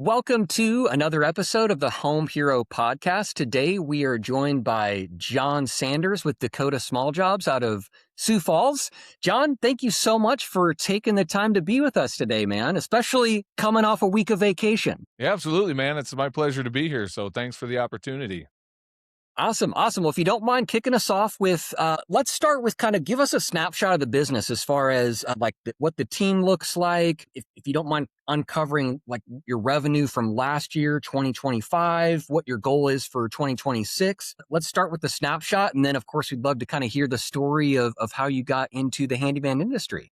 Welcome to another episode of the Home Hero Podcast. Today we are joined by Jon Sanders with Dakota Small Jobs out of Sioux Falls. Jon, thank you so much for taking the time to be with us today, man, especially coming off a week of vacation. Yeah, absolutely, man. It's my pleasure to be here. So thanks for the opportunity. Awesome. Well, if you don't mind kicking us off with, let's start with kind of give us a snapshot of the business as far as what the team looks like. If you don't mind uncovering like your revenue from last year, 2025, what your goal is for 2026. Let's start with the snapshot. And then of course, we'd love to kind of hear the story of how you got into the handyman industry.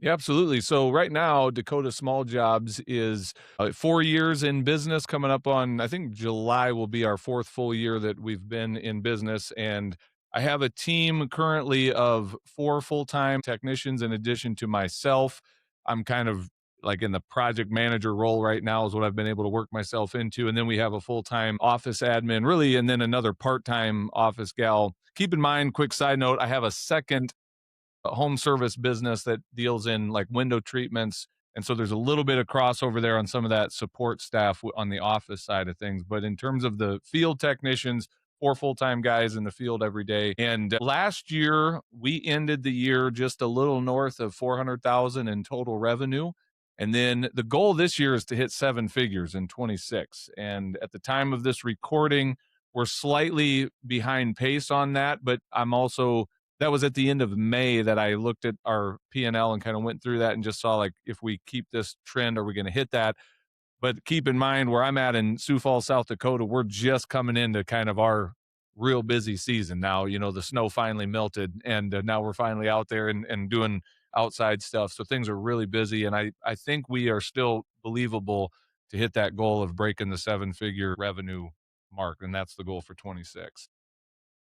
Yeah, absolutely. So right now, Dakota Small Jobs is 4 years in business. Coming up on, I think July will be our fourth full year that we've been in business, and I have a team currently of 4 full-time technicians in addition to myself. I'm kind of like in the project manager role right now is what I've been able to work myself into, and then we have a full-time office admin, really, and then another part-time office gal. Keep in mind, quick side note, I have a second home service business that deals in like window treatments. And so there's a little bit of crossover there on some of that support staff on the office side of things. But in terms of the field technicians, 4 full-time guys in the field every day. And last year, we ended the year just a little north of 400,000 in total revenue. And then the goal this year is to hit 7 figures in 26. And at the time of this recording, we're slightly behind pace on that, but I'm also that was at the end of May that I looked at our P&L and kind of went through that and just saw like if we keep this trend, are we going to hit that? But keep in mind where I'm at in Sioux Falls, South Dakota, we're just coming into kind of our real busy season now. You know, the snow finally melted, and now we're finally out there and doing outside stuff. So things are really busy, and I think we are still believable to hit that goal of breaking the 7 figure revenue mark, and that's the goal for 26.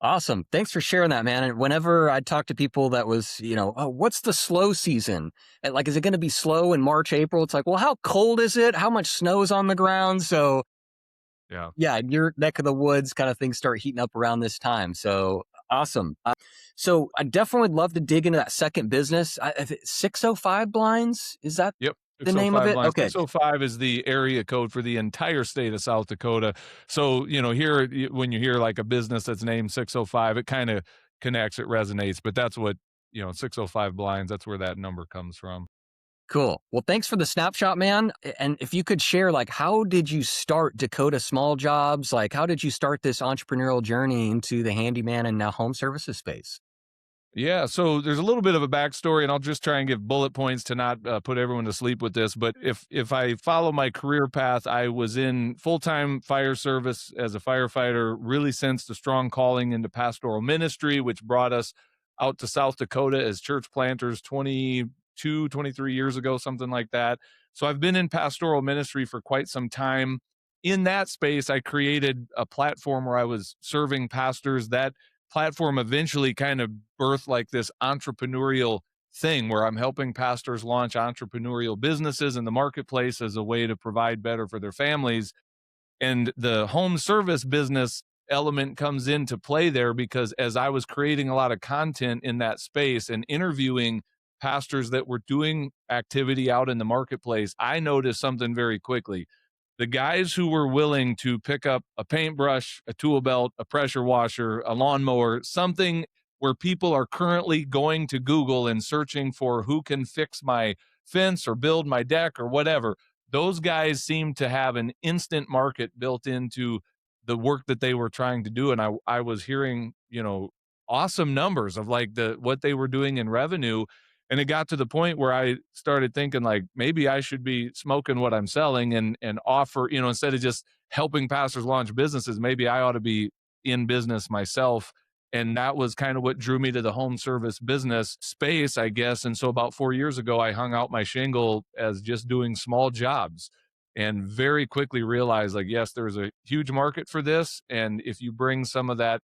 Awesome. Thanks for sharing that, man. And whenever I talk to people that was, oh, what's the slow season? And like, is it going to be slow in March, April? It's like, well, how cold is it? How much snow is on the ground? So yeah, in your neck of the woods kind of things start heating up around this time. So awesome. So I definitely would love to dig into that second business. 605 blinds. Is that Yep. the name of 605 it? lines. Okay. 605 is the area code for the entire state of South Dakota. So, here, when you hear like a business that's named 605, it kind of connects, it resonates, but that's what, 605 blinds, that's where that number comes from. Cool. Well, thanks for the snapshot, man. And if you could share, like, how did you start Dakota Small Jobs? Like, how did you start this entrepreneurial journey into the handyman and now home services space? Yeah, so there's a little bit of a backstory, and I'll just try and give bullet points to not put everyone to sleep with this. But if I follow my career path, I was in full-time fire service as a firefighter, really since the strong calling into pastoral ministry, which brought us out to South Dakota as church planters 22, 23 years ago, something like that. So I've been in pastoral ministry for quite some time. In that space, I created a platform where I was serving pastors. That platform eventually kind of birthed like this entrepreneurial thing where I'm helping pastors launch entrepreneurial businesses in the marketplace as a way to provide better for their families. And the home service business element comes into play there because as I was creating a lot of content in that space and interviewing pastors that were doing activity out in the marketplace, I noticed something very quickly. The guys who were willing to pick up a paintbrush, a tool belt, a pressure washer, a lawnmower, something where people are currently going to Google and searching for who can fix my fence or build my deck or whatever. Those guys seem to have an instant market built into the work that they were trying to do. And I was hearing, awesome numbers of like what they were doing in revenue. And it got to the point where I started thinking like maybe I should be smoking what I'm selling and offer, instead of just helping pastors launch businesses, maybe I ought to be in business myself. And that was kind of what drew me to the home service business space, I guess. And so about 4 years ago, I hung out my shingle as just doing small jobs and very quickly realized like, yes, there's a huge market for this. And if you bring some of that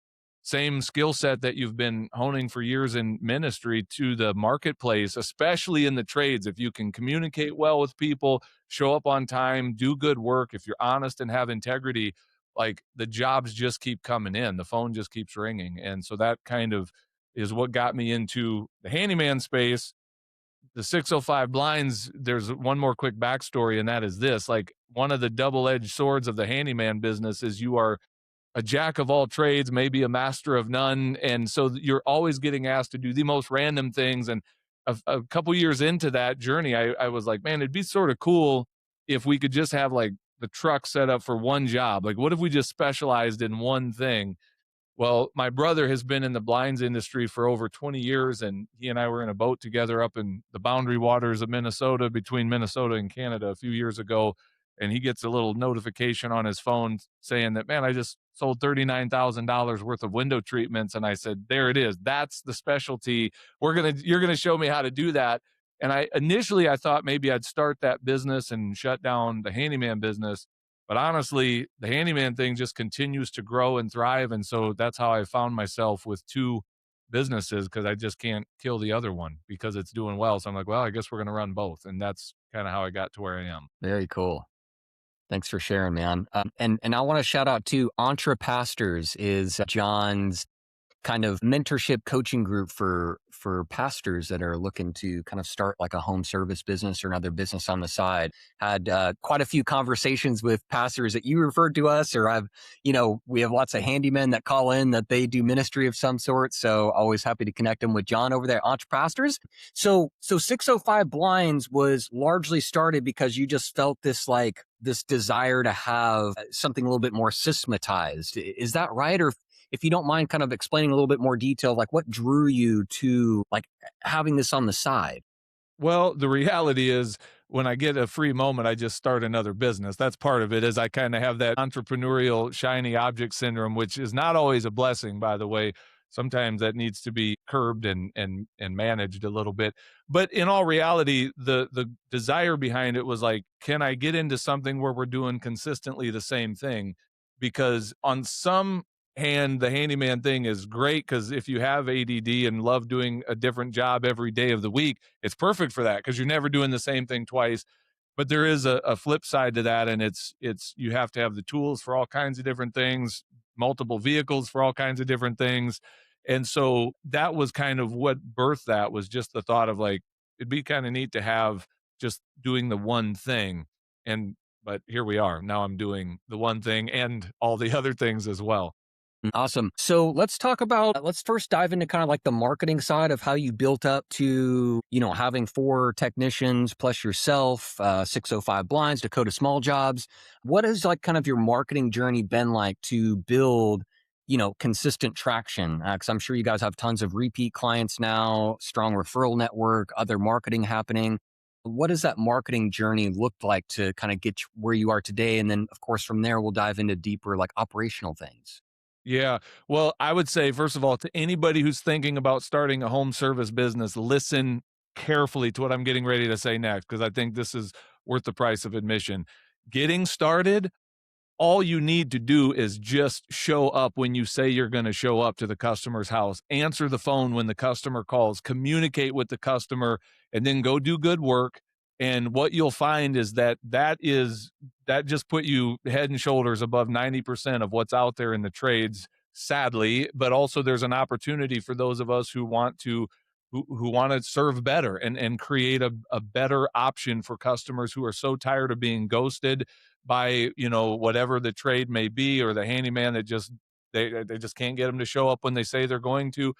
same skill set that you've been honing for years in ministry to the marketplace, especially in the trades, if you can communicate well with people, show up on time, do good work, if you're honest and have integrity, like the jobs just keep coming in, the phone just keeps ringing. And so that kind of is what got me into the handyman space. the 605 blinds, there's one more quick backstory, and that is this: like, one of the double-edged swords of the handyman business is you are a jack of all trades, maybe a master of none. And so you're always getting asked to do the most random things. And a couple years into that journey, I was like, man, it'd be sort of cool if we could just have like the truck set up for one job. Like, what if we just specialized in one thing? Well, my brother has been in the blinds industry for over 20 years, and he and I were in a boat together up in the boundary waters of Minnesota, between Minnesota and Canada, a few years ago. And he gets a little notification on his phone saying that, man, I just sold $39,000 worth of window treatments. And I said, there it is. That's the specialty. You're going to show me how to do that. And I thought maybe I'd start that business and shut down the handyman business. But honestly, the handyman thing just continues to grow and thrive. And so that's how I found myself with two businesses, because I just can't kill the other one because it's doing well. So I'm like, well, I guess we're going to run both. And that's kind of how I got to where I am. Very cool. Thanks for sharing, man. And I want to shout out to Entre Pastors is John's kind of mentorship coaching group for pastors that are looking to kind of start like a home service business or another business on the side. Had quite a few conversations with pastors that you referred to us, or we have lots of handymen that call in that they do ministry of some sort. So always happy to connect them with John over there at Entre Pastors. So 605 Blinds was largely started because you just felt this desire to have something a little bit more systematized. Is that right? Or if you don't mind kind of explaining a little bit more detail, like what drew you to like having this on the side? Well, the reality is when I get a free moment, I just start another business. That's part of it, is I kind of have that entrepreneurial shiny object syndrome, which is not always a blessing, by the way. Sometimes that needs to be curbed and managed a little bit. But in all reality, the desire behind it was like, can I get into something where we're doing consistently the same thing? Because on some hand, the handyman thing is great, because if you have ADD and love doing a different job every day of the week, it's perfect for that because you're never doing the same thing twice. But there is a flip side to that, and it's you have to have the tools for all kinds of different things, multiple vehicles for all kinds of different things. And so that was kind of what birthed that, was just the thought of like, it'd be kind of neat to have just doing the one thing. And but here we are. Now I'm doing the one thing and all the other things as well. Awesome. So let's first dive into kind of like the marketing side of how you built up to, having 4 technicians plus yourself, 605 Blinds, Dakota Small Jobs. What has like kind of your marketing journey been like to build, consistent traction? Because I'm sure you guys have tons of repeat clients now, strong referral network, other marketing happening. What does that marketing journey look like to kind of get you where you are today? And then, of course, from there, we'll dive into deeper like operational things. Yeah. Well, I would say, first of all, to anybody who's thinking about starting a home service business, listen carefully to what I'm getting ready to say next, because I think this is worth the price of admission. Getting started, all you need to do is just show up when you say you're going to show up to the customer's house, answer the phone when the customer calls, communicate with the customer, and then go do good work. And what you'll find is that just put you head and shoulders above 90% of what's out there in the trades, sadly. But also there's an opportunity for those of us who want to serve better and create a better option for customers who are so tired of being ghosted by, whatever the trade may be, or the handyman that they just can't get them to show up when they say they're going to.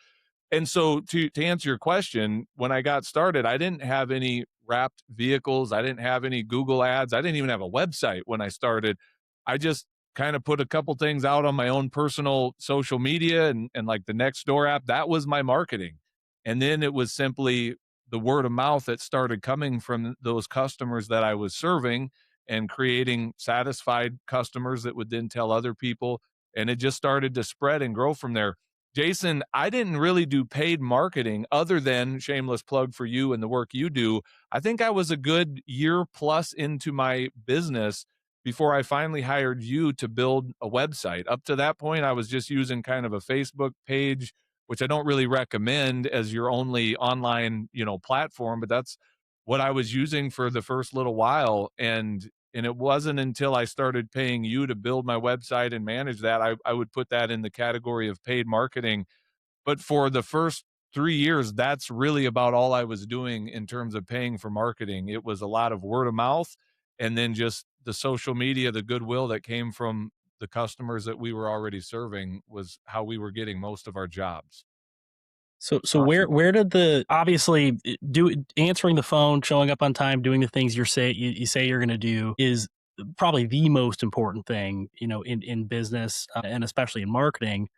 And so to answer your question, when I got started, I didn't have any wrapped vehicles. I didn't have any Google ads. I didn't even have a website when I started. I just kind of put a couple things out on my own personal social media and like the Nextdoor app. That was my marketing. And then it was simply the word of mouth that started coming from those customers that I was serving, and creating satisfied customers that would then tell other people. And it just started to spread and grow from there. Jason, I didn't really do paid marketing other than, shameless plug for you and the work you do. I think I was a good year plus into my business before I finally hired you to build a website. Up to that point, I was just using kind of a Facebook page, which I don't really recommend as your only online, platform, but that's what I was using for the first little while. And it wasn't until I started paying you to build my website and manage that, I would put that in the category of paid marketing. But for the first 3 years, that's really about all I was doing in terms of paying for marketing. It was a lot of word of mouth and then just the social media, the goodwill that came from the customers that we were already serving was how we were getting most of our jobs. So Awesome. where did the obviously do answering the phone, showing up on time, doing the things you say you're going to do is probably the most important thing, in business and especially in marketing.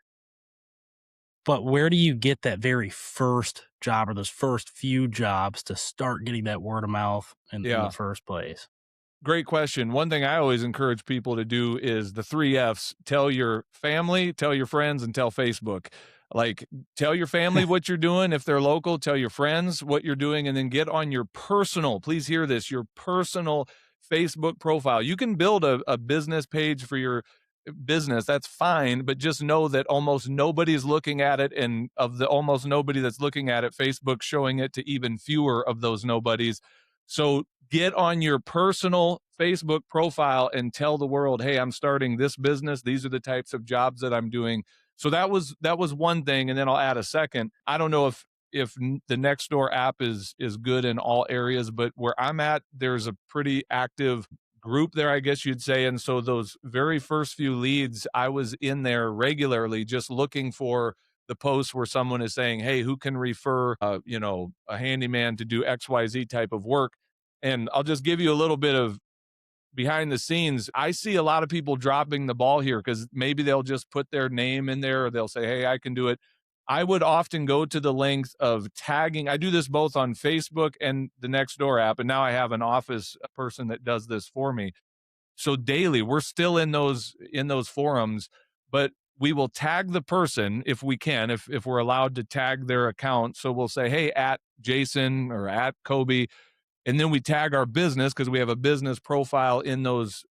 But where do you get that very first job or those first few jobs to start getting that word of mouth in the Yeah. first place? Great question. One thing I always encourage people to do is the 3 F's: tell your family, tell your friends, and tell Facebook. Like, tell your family what you're doing if they're local, tell your friends what you're doing, and then get on your personal, please hear this, your personal Facebook profile. You can build a business page for your business, that's fine, but just know that almost nobody's looking at it. And of the almost nobody that's looking at it, Facebook's showing it to even fewer of those nobodies. So get on your personal Facebook profile and tell the world, "Hey, I'm starting this business. These are the types of jobs that I'm doing." So that was one thing, and then I'll add a second. I don't know if the Nextdoor app is good in all areas, but where I'm at, there's a pretty active group there, I guess you'd say. And so those very first few leads, I was in there regularly just looking for the posts where someone is saying, "Hey, who can refer, a handyman to do XYZ type of work?" And I'll just give you a little bit of behind the scenes. I see a lot of people dropping the ball here because maybe they'll just put their name in there or they'll say, "Hey, I can do it." I would often go to the length of tagging. I do this both on Facebook and the Nextdoor app. And now I have an office person that does this for me. So daily, we're still in those forums, but we will tag the person if we can, if we're allowed to tag their account. So we'll say, "Hey, at Jason or at Coby," and then we tag our business because we have a business profile in those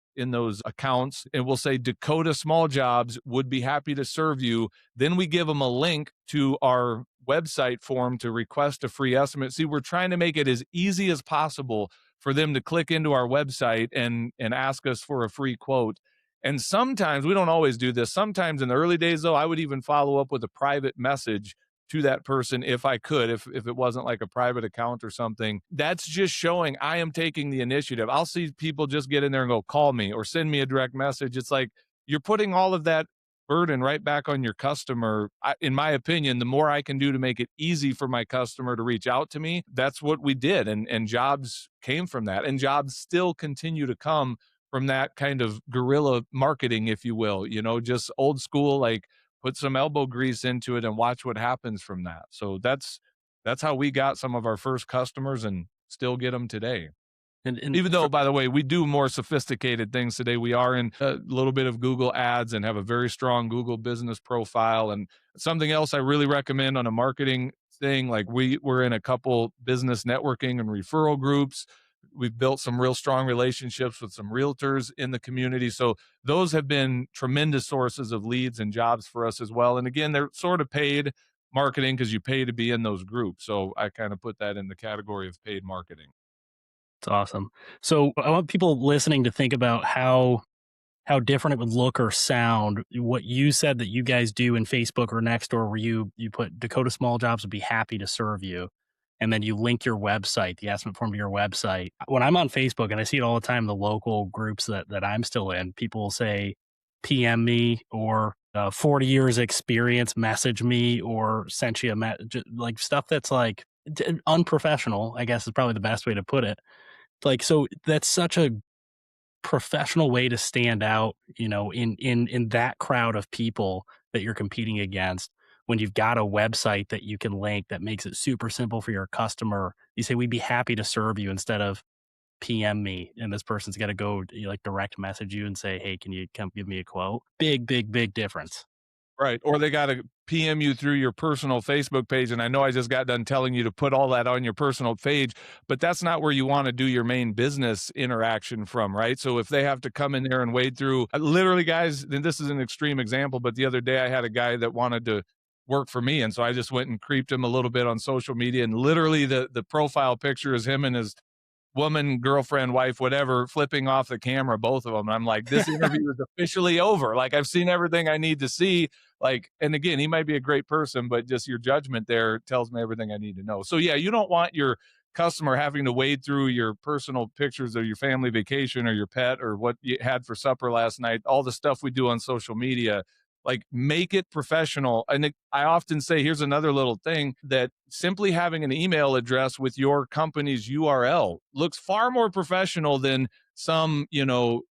accounts, and we'll say Dakota Small Jobs would be happy to serve you. Then we give them a link to our website form to request a free estimate. See, we're trying to make it as easy as possible for them to click into our website and ask us for a free quote. And sometimes, we don't always do this, sometimes in the early days though, I would even follow up with a private message to that person if I could, if it wasn't like a private account or something. That's just showing I am taking the initiative. I'll see people just get in there and go, "Call me," or send me a direct message. It's like you're putting all of that burden right back on your customer. In my opinion, the more I can do to make it easy for my customer to reach out to me, that's what we did. And jobs came from that. And jobs still continue to come from that kind of guerrilla marketing, if you will, just old school, like put some elbow grease into it and watch what happens from that. So that's how we got some of our first customers and still get them today. And Even though, by the way, we do more sophisticated things today. We are in a little bit of Google Ads and have a very strong Google business profile. And something else I really recommend on a marketing thing, like we're in a couple business networking and referral groups. We've built some real strong relationships with some realtors in the community. So those have been tremendous sources of leads and jobs for us as well. And again, they're sort of paid marketing because you pay to be in those groups. So I kind of put that in the category of paid marketing. it's awesome. So I want people listening to think about how different it would look or sound. What you said that you guys do in Facebook or Nextdoor, where you put Dakota Small Jobs would be happy to serve you, and then you link your website, the estimate form to your website. When I'm on Facebook, and I see it all the time, the local groups that I'm still in, people will say, "PM me," or 40 years experience, message me, or sent you like stuff that's like unprofessional, I guess is probably the best way to put it. Like, so that's such a professional way to stand out, in that crowd of people that you're competing against. When you've got a website that you can link that makes it super simple for your customer, you say, "We'd be happy to serve you," instead of "PM me," and this person's got to go like direct message you and say, "Hey, can you come give me a quote?" Big, big, big difference. Right, or they gotta PM you through your personal Facebook page, and I know I just got done telling you to put all that on your personal page, but that's not where you wanna do your main business interaction from, right? So if they have to come in there and wade through literally, guys, and this is an extreme example, but the other day I had a guy that wanted to work for me, and so I just went and creeped him a little bit on social media, and literally the profile picture is him and his woman, girlfriend, wife, whatever, flipping off the camera, both of them. And I'm like, this interview is officially over. Like, I've seen everything I need to see. Like, and again, he might be a great person, but just your judgment there tells me everything I need to know. So yeah, you don't want your customer having to wade through your personal pictures of your family vacation or your pet or what you had for supper last night, all the stuff we do on social media. Like, make it professional. And I often say, here's another little thing, that simply having an email address with your company's URL looks far more professional than some,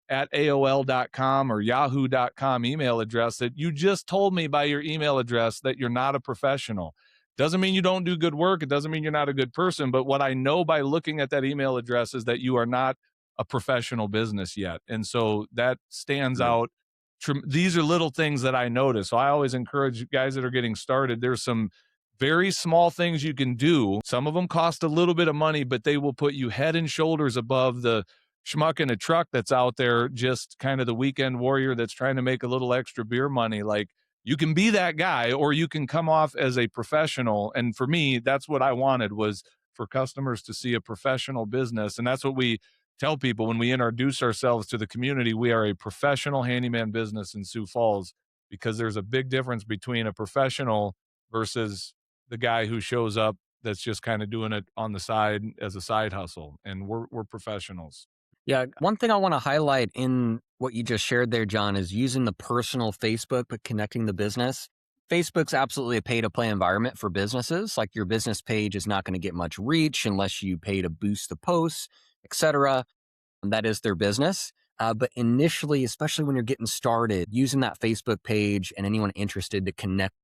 at AOL.com or Yahoo.com email address that you just told me by your email address that you're not a professional. Doesn't mean you don't do good work. It doesn't mean you're not a good person. But what I know by looking at that email address is that you are not a professional business yet. And so that stands out. These are little things that I notice. So I always encourage guys that are getting started. There's some very small things you can do. Some of them cost a little bit of money, but they will put you head and shoulders above the schmuck in a truck that's out there, just kind of the weekend warrior that's trying to make a little extra beer money. Like, you can be that guy, or you can come off as a professional. And for me, that's what I wanted, was for customers to see a professional business. And that's what we tell people when we introduce ourselves to the community. We are a professional handyman business in Sioux Falls, because there's a big difference between a professional versus the guy who shows up that's just kind of doing it on the side as a side hustle. And we're professionals. Yeah, one thing I want to highlight in what you just shared there, Jon, is using the personal Facebook but connecting the business. Facebook's absolutely a pay-to-play environment for businesses. Like, your business page is not going to get much reach unless you pay to boost the posts, etc. That is their business. But initially, especially when you're getting started, using that Facebook page and anyone interested to connect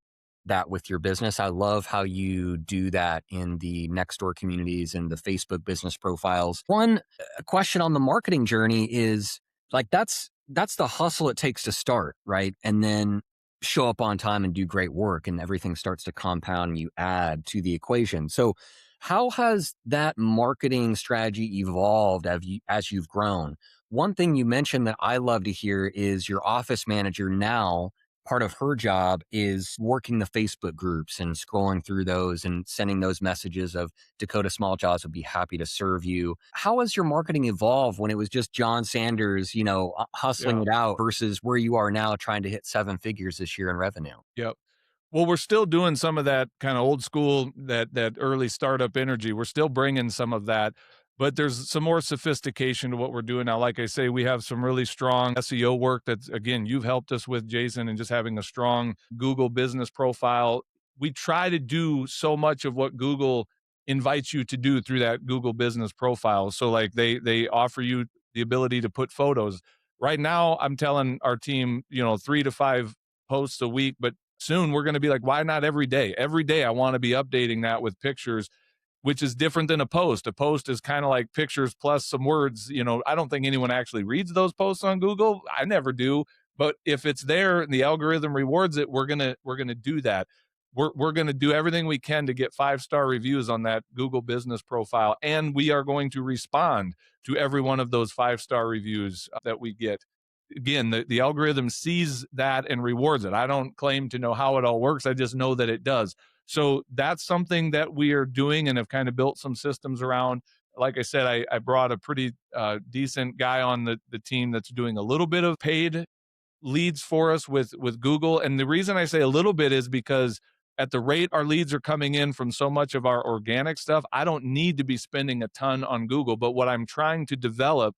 that with your business. I love how you do that in the Nextdoor communities and the Facebook business profiles. One question on the marketing journey is, like, that's the hustle it takes to start, right? And then show up on time and do great work, and everything starts to compound and you add to the equation. So how has that marketing strategy evolved as you've grown? One thing you mentioned that I love to hear is your office manager now, part of her job is working the Facebook groups and scrolling through those and sending those messages of Dakota Small Jobs would be happy to serve you. How has your marketing evolved when it was just Jon Sanders, hustling it out, versus where you are now trying to hit 7 figures this year in revenue? Yep. Well, we're still doing some of that kind of old school, that early startup energy. We're still bringing some of that, but there's some more sophistication to what we're doing now. Like I say, we have some really strong SEO work that, again, you've helped us with, Jason, and just having a strong Google business profile. We try to do so much of what Google invites you to do through that Google business profile. So, like, they offer you the ability to put photos. Right now, I'm telling our team, 3 to 5 posts a week, but soon we're going to be like, why not every day? Every day I want to be updating that with pictures, which is different than a post. A post is kind of like pictures plus some words. I don't think anyone actually reads those posts on Google. I never do. But if it's there and the algorithm rewards it, we're going to do that. We're going to do everything we can to get 5-star reviews on that Google business profile. And we are going to respond to every one of those 5-star reviews that we get. Again, the algorithm sees that and rewards it. I don't claim to know how it all works. I just know that it does. So that's something that we are doing and have kind of built some systems around. Like I said, I brought a pretty decent guy on the team that's doing a little bit of paid leads for us with Google. And the reason I say a little bit is because at the rate our leads are coming in from so much of our organic stuff, I don't need to be spending a ton on Google. But what I'm trying to develop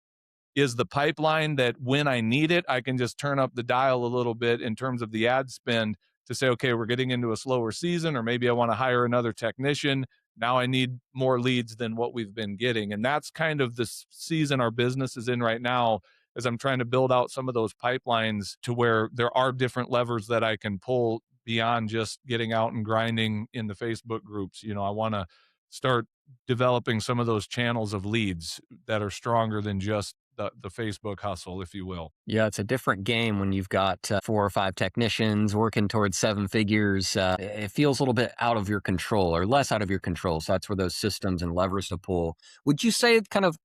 is the pipeline that when I need it, I can just turn up the dial a little bit in terms of the ad spend to say, okay, we're getting into a slower season, or maybe I want to hire another technician. Now I need more leads than what we've been getting. And that's kind of the season our business is in right now, as I'm trying to build out some of those pipelines to where there are different levers that I can pull beyond just getting out and grinding in the Facebook groups. I want to start developing some of those channels of leads that are stronger than just the Facebook hustle, if you will. Yeah, it's a different game when you've got 4 or 5 technicians working towards 7 figures. It feels a little bit out of your control, or less out of your control. So that's where those systems and levers to pull. Would you say kind of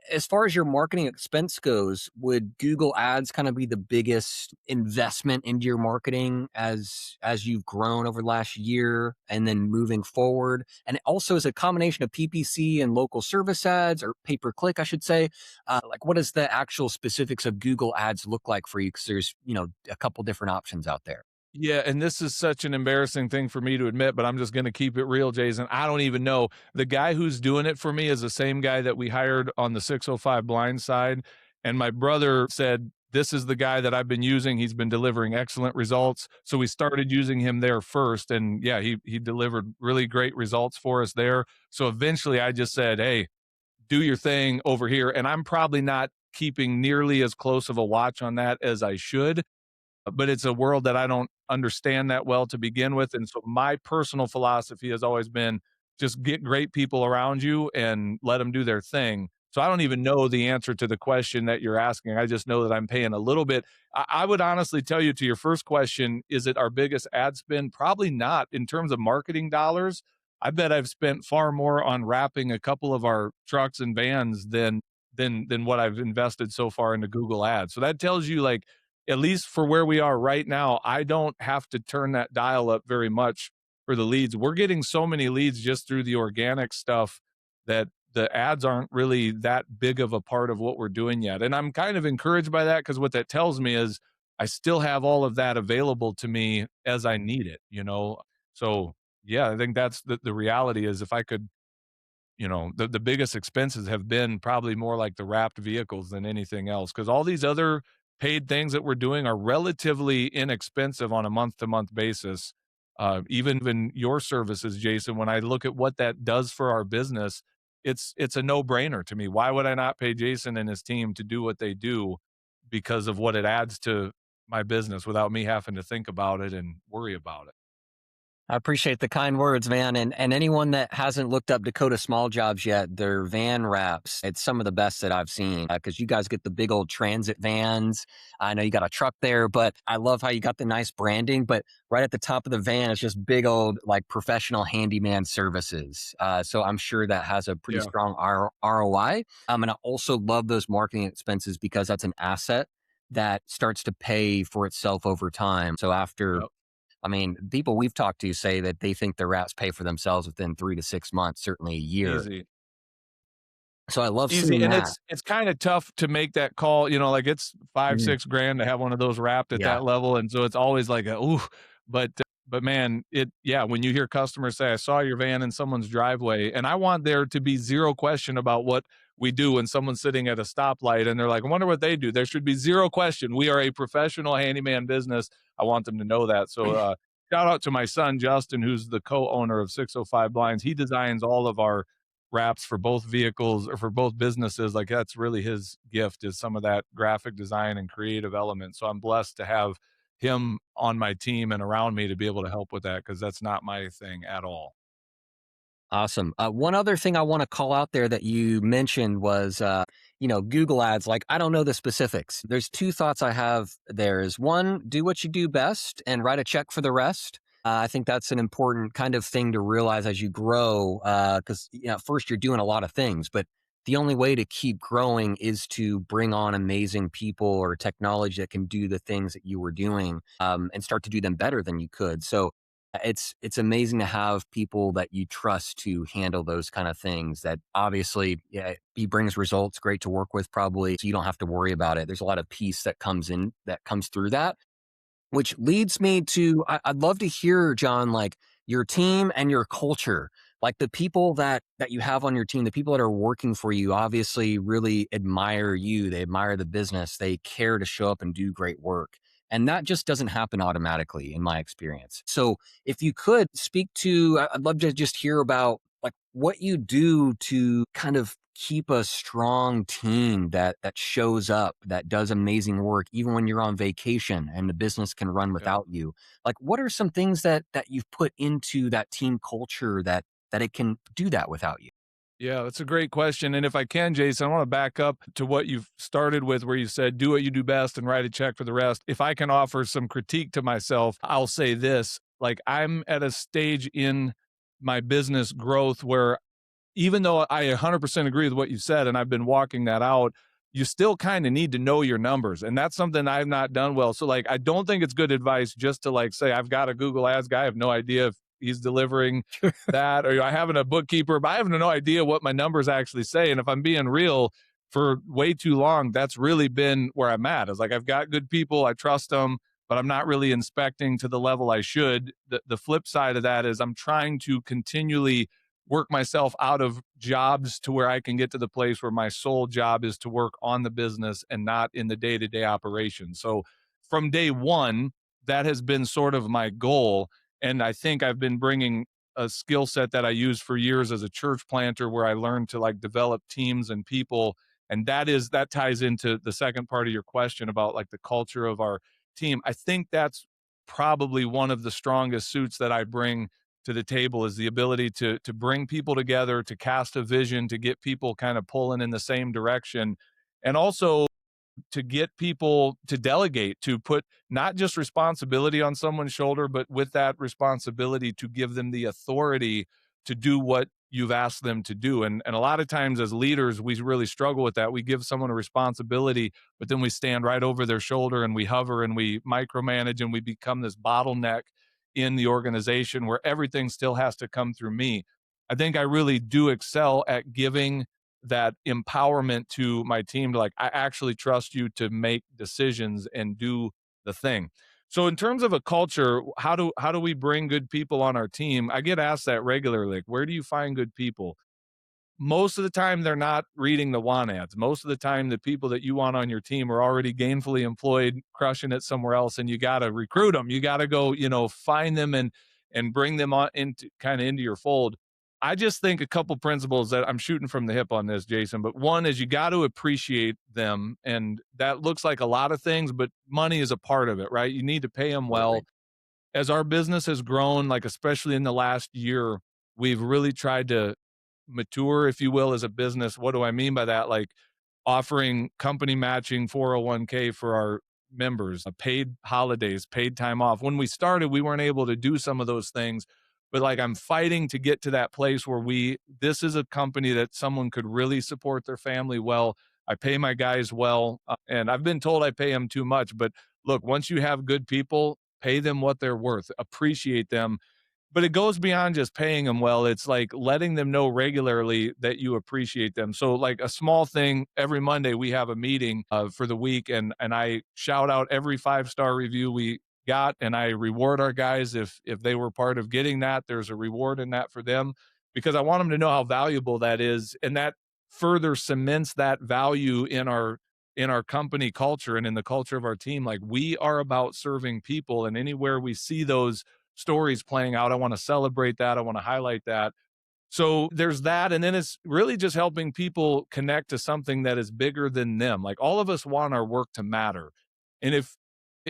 As far as your marketing expense goes, would Google Ads kind of be the biggest investment into your marketing as you've grown over the last year and then moving forward? And also is a combination of PPC and local service ads or pay per click, I should say. Like, what does the actual specifics of Google Ads look like for you? Because there's a couple different options out there. Yeah, and this is such an embarrassing thing for me to admit, but I'm just gonna keep it real, Jason. I don't even know. The guy who's doing it for me is the same guy that we hired on the 605 blind side, and my brother said, "This is the guy that I've been using. He's been delivering excellent results." So we started using him there first, and yeah, he delivered really great results for us there. So eventually I just said, "Hey, do your thing over here." And I'm probably not keeping nearly as close of a watch on that as I should, but it's a world that I don't understand that well to begin with. And so my personal philosophy has always been just get great people around you and let them do their thing. So I don't even know the answer to the question that you're asking. I just know that I'm paying a little bit. I would honestly tell you, to your first question, is it our biggest ad spend? Probably not in terms of marketing dollars. I bet I've spent far more on wrapping a couple of our trucks and vans than what I've invested so far into Google Ads. So that tells you, like, at least for where we are right now, I don't have to turn that dial up very much for the leads. We're getting so many leads just through the organic stuff that the ads aren't really that big of a part of what we're doing yet. And I'm kind of encouraged by that, because what that tells me is I still have all of that available to me as I need it. So yeah, I think that's the reality. Is if I could, the biggest expenses have been probably more like the wrapped vehicles than anything else, because all these other paid things that we're doing are relatively inexpensive on a month to month basis. Even your services, Jason, when I look at what that does for our business, it's a no brainer to me. Why would I not pay Jason and his team to do what they do, because of what it adds to my business without me having to think about it and worry about it? I appreciate the kind words, man. And anyone that hasn't looked up Dakota Small Jobs yet, their van wraps, it's some of the best that I've seen, because you guys get the big old transit vans. I know you got a truck there, but I love how you got the nice branding. But right at the top of the van is just big old, like, professional handyman services. So I'm sure that has a pretty Yeah. strong ROI. And I also love those marketing expenses because that's an asset that starts to pay for itself over time. So after, Yep. I mean, people we've talked to say that they think their wraps pay for themselves within 3 to 6 months, certainly a year. Easy. So I love Easy, seeing and that. it's kinda tough to make that call, like, it's 5, Mhm. 6 grand to have one of those wrapped at Yeah. that level, and so it's always like a, "Ooh," but man, yeah, when you hear customers say, "I saw your van in someone's driveway," and I want there to be 0 question about what we do when someone's sitting at a stoplight and they're like, "I wonder what they do." There should be 0 question. We are a professional handyman business. I want them to know that. So, shout out to my son, Justin, who's the co-owner of 605 Blinds. He designs all of our wraps for both vehicles or for both businesses. Like, that's really his gift, is some of that graphic design and creative element. So I'm blessed to have him on my team and around me to be able to help with that, because that's not my thing at all. Awesome. One other thing I want to call out there that you mentioned was, Google Ads. Like, I don't know the specifics. There's two thoughts I have. There is one, do what you do best and write a check for the rest. I think that's an important kind of thing to realize as you grow, because first you're doing a lot of things, but the only way to keep growing is to bring on amazing people or technology that can do the things that you were doing, and start to do them better than you could. So it's amazing to have people that you trust to handle those kind of things. That obviously, yeah, he brings results, great to work with, probably, so you don't have to worry about it. There's a lot of peace that comes through that, which leads me to, I'd love to hear, Jon, like, your team and your culture, like the people that you have on your team, the people that are working for you, obviously really admire you. They admire the business. They care to show up and do great work. And that just doesn't happen automatically, in my experience. So if you could speak to, I'd love to just hear about, like, what you do to kind of keep a strong team that shows up, that does amazing work even when you're on vacation and the business can run Yeah. without you. Like, what are some things that you've put into that team culture that it can do that without you? Yeah, that's a great question. And if I can, Jason, I want to back up to what you've started with, where you said, do what you do best and write a check for the rest. If I can offer some critique to myself, I'll say this: like, I'm at a stage in my business growth where even though I 100% agree with what you said, and I've been walking that out, you still kind of need to know your numbers. And that's something I've not done well. So like, I don't think it's good advice just to like say, I've got a Google Ads guy. I have no idea if he's delivering that, or I have a bookkeeper, but I have no idea what my numbers actually say. And if I'm being real, for way too long, that's really been where I'm at. It's like, I've got good people, I trust them, but I'm not really inspecting to the level I should. The flip side of that is I'm trying to continually work myself out of jobs to where I can get to the place where my sole job is to work on the business and not in the day-to-day operation. So from day one, that has been sort of my goal. And I think I've been bringing a skill set that I used for years as a church planter, where I learned to like develop teams and people. And that ties into the second part of your question about like the culture of our team. I think that's probably one of the strongest suits that I bring to the table, is the ability to bring people together, to cast a vision, to get people kind of pulling in the same direction, and also to get people to delegate, to put not just responsibility on someone's shoulder, but with that responsibility to give them the authority to do what you've asked them to do. And a lot of times as leaders, we really struggle with that. We give someone a responsibility, but then we stand right over their shoulder and we hover and we micromanage, and we become this bottleneck in the organization where everything still has to come through me. I think I really do excel at giving that empowerment to my team to like, I actually trust you to make decisions and do the thing. So in terms of a culture, how do we bring good people on our team? I get asked that regularly. Like, where do you find good people? Most of the time they're not reading the want ads. Most of the time the people that you want on your team are already gainfully employed, crushing it somewhere else, and you got to recruit them. You got to go, find them and bring them on into your fold. I just think a couple principles that I'm shooting from the hip on this, Jason, but one is you got to appreciate them, and that looks like a lot of things, but money is a part of it, right? You need to pay them well. As our business has grown, like especially in the last year, we've really tried to mature, if you will, as a business. What do I mean by that? Like offering company matching 401k for our members, paid holidays, paid time off. When we started, we weren't able to do some of those things, but like I'm fighting to get to that place where this is a company that someone could really support their family well. I pay my guys well, and I've been told I pay them too much, but look, once you have good people, pay them what they're worth, appreciate them. But it goes beyond just paying them well. It's like letting them know regularly that you appreciate them. So like a small thing, every Monday we have a meeting for the week, and I shout out every 5-star review we got, and I reward our guys if they were part of getting that. There's a reward in that for them, because I want them to know how valuable that is, and that further cements that value in our company culture and in the culture of our team. Like, we are about serving people, and anywhere we see those stories playing out, I want to celebrate that. I want to highlight that. So there's that. And then it's really just helping people connect to something that is bigger than them. Like, all of us want our work to matter. And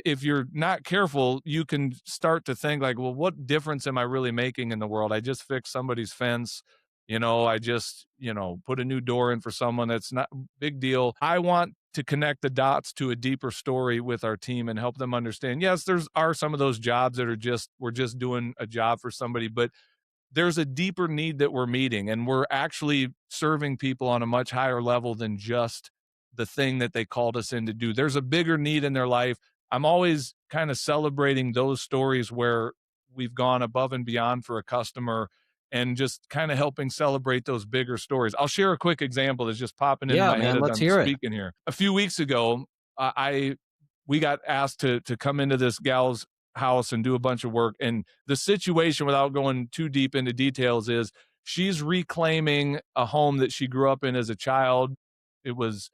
if you're not careful, you can start to think like, well, what difference am I really making in the world? I just fixed somebody's fence. I just, put a new door in for someone. That's not a big deal. I want to connect the dots to a deeper story with our team and help them understand. Yes, are some of those jobs that we're just doing a job for somebody, but there's a deeper need that we're meeting, and we're actually serving people on a much higher level than just the thing that they called us in to do. There's a bigger need in their life. I'm always kind of celebrating those stories where we've gone above and beyond for a customer, and just kind of helping celebrate those bigger stories. I'll share a quick example that's just popping into Yeah, my head man, as let's I'm hear it. speaking here. A few weeks ago, we got asked to come into this gal's house and do a bunch of work. And the situation, without going too deep into details, is she's reclaiming a home that she grew up in as a child. It was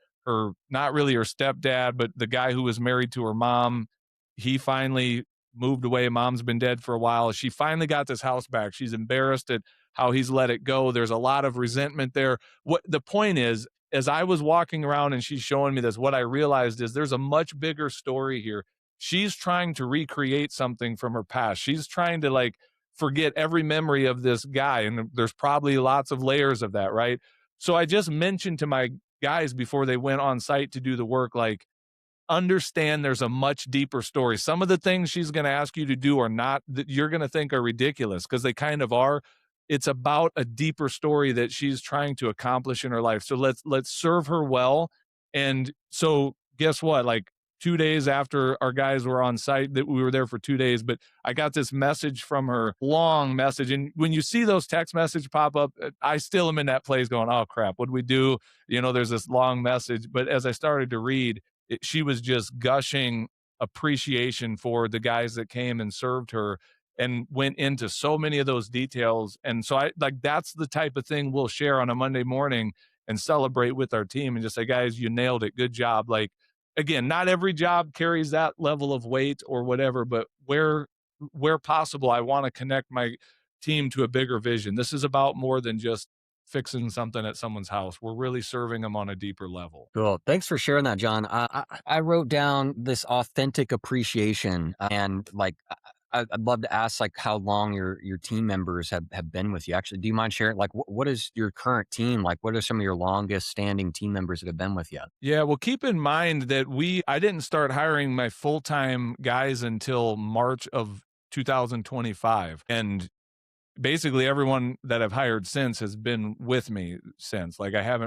not really her stepdad, but the guy who was married to her mom. He finally moved away. Mom's been dead for a while. She finally got this house back. She's embarrassed at how he's let it go. There's a lot of resentment there. What the point is, as I was walking around and she's showing me this, what I realized is there's a much bigger story here. She's trying to recreate something from her past. She's trying to like forget every memory of this guy. And there's probably lots of layers of that, right? So I just mentioned to my guys before they went on site to do the work, like, understand there's a much deeper story. Some of the things she's going to ask you to do are not that you're going to think are ridiculous, because they kind of are. it's about a deeper story that she's trying to accomplish in her life. So let's serve her well. And so guess what? Like 2 days after our guys were on site, that we were there for 2 days, but I got this message from her, long message. And when you see those text messages pop up, I still am in that place going, oh crap, what do we do? There's this long message. But as I started to read, she was just gushing appreciation for the guys that came and served her and went into so many of those details. And so I like, that's the type of thing we'll share on a Monday morning and celebrate with our team and just say, guys, you nailed it. Good job. Like, again, not every job carries that level of weight or whatever, but where possible, I want to connect my team to a bigger vision. This is about more than just fixing something at someone's house. We're really serving them on a deeper level. Cool. Thanks for sharing that, John. I wrote down this authentic appreciation, and like I'd love to ask like how long your team members have been with you. Actually, do you mind sharing like what is your current team like? What are some of your longest standing team members that have been with you? Yeah, well, keep in mind that I didn't start hiring my full-time guys until March of 2025. And basically everyone that I've hired since has been with me since. Like I had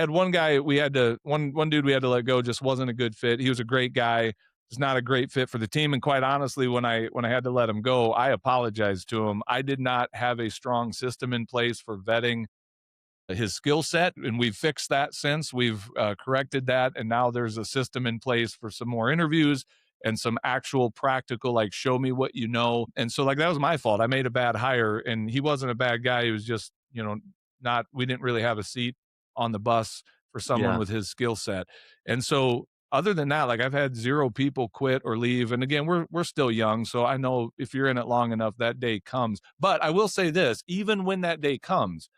one guy one dude we had to let go, just wasn't a good fit. He was a great guy. It's not a great fit for the team. And quite honestly, when I had to let him go, I apologized to him. I did not have a strong system in place for vetting his skill set, and we've fixed that since. We've corrected that, and now there's a system in place for some more interviews and some actual practical, like, show me what you know. And so, like, that was my fault. I made a bad hire, and he wasn't a bad guy. He was just, we didn't really have a seat on the bus for someone Yeah. with his skill set. And so, other than that, like, I've had 0 people quit or leave. And again, we're still young, so I know if you're in it long enough, that day comes. But I will say this, even when that day comes,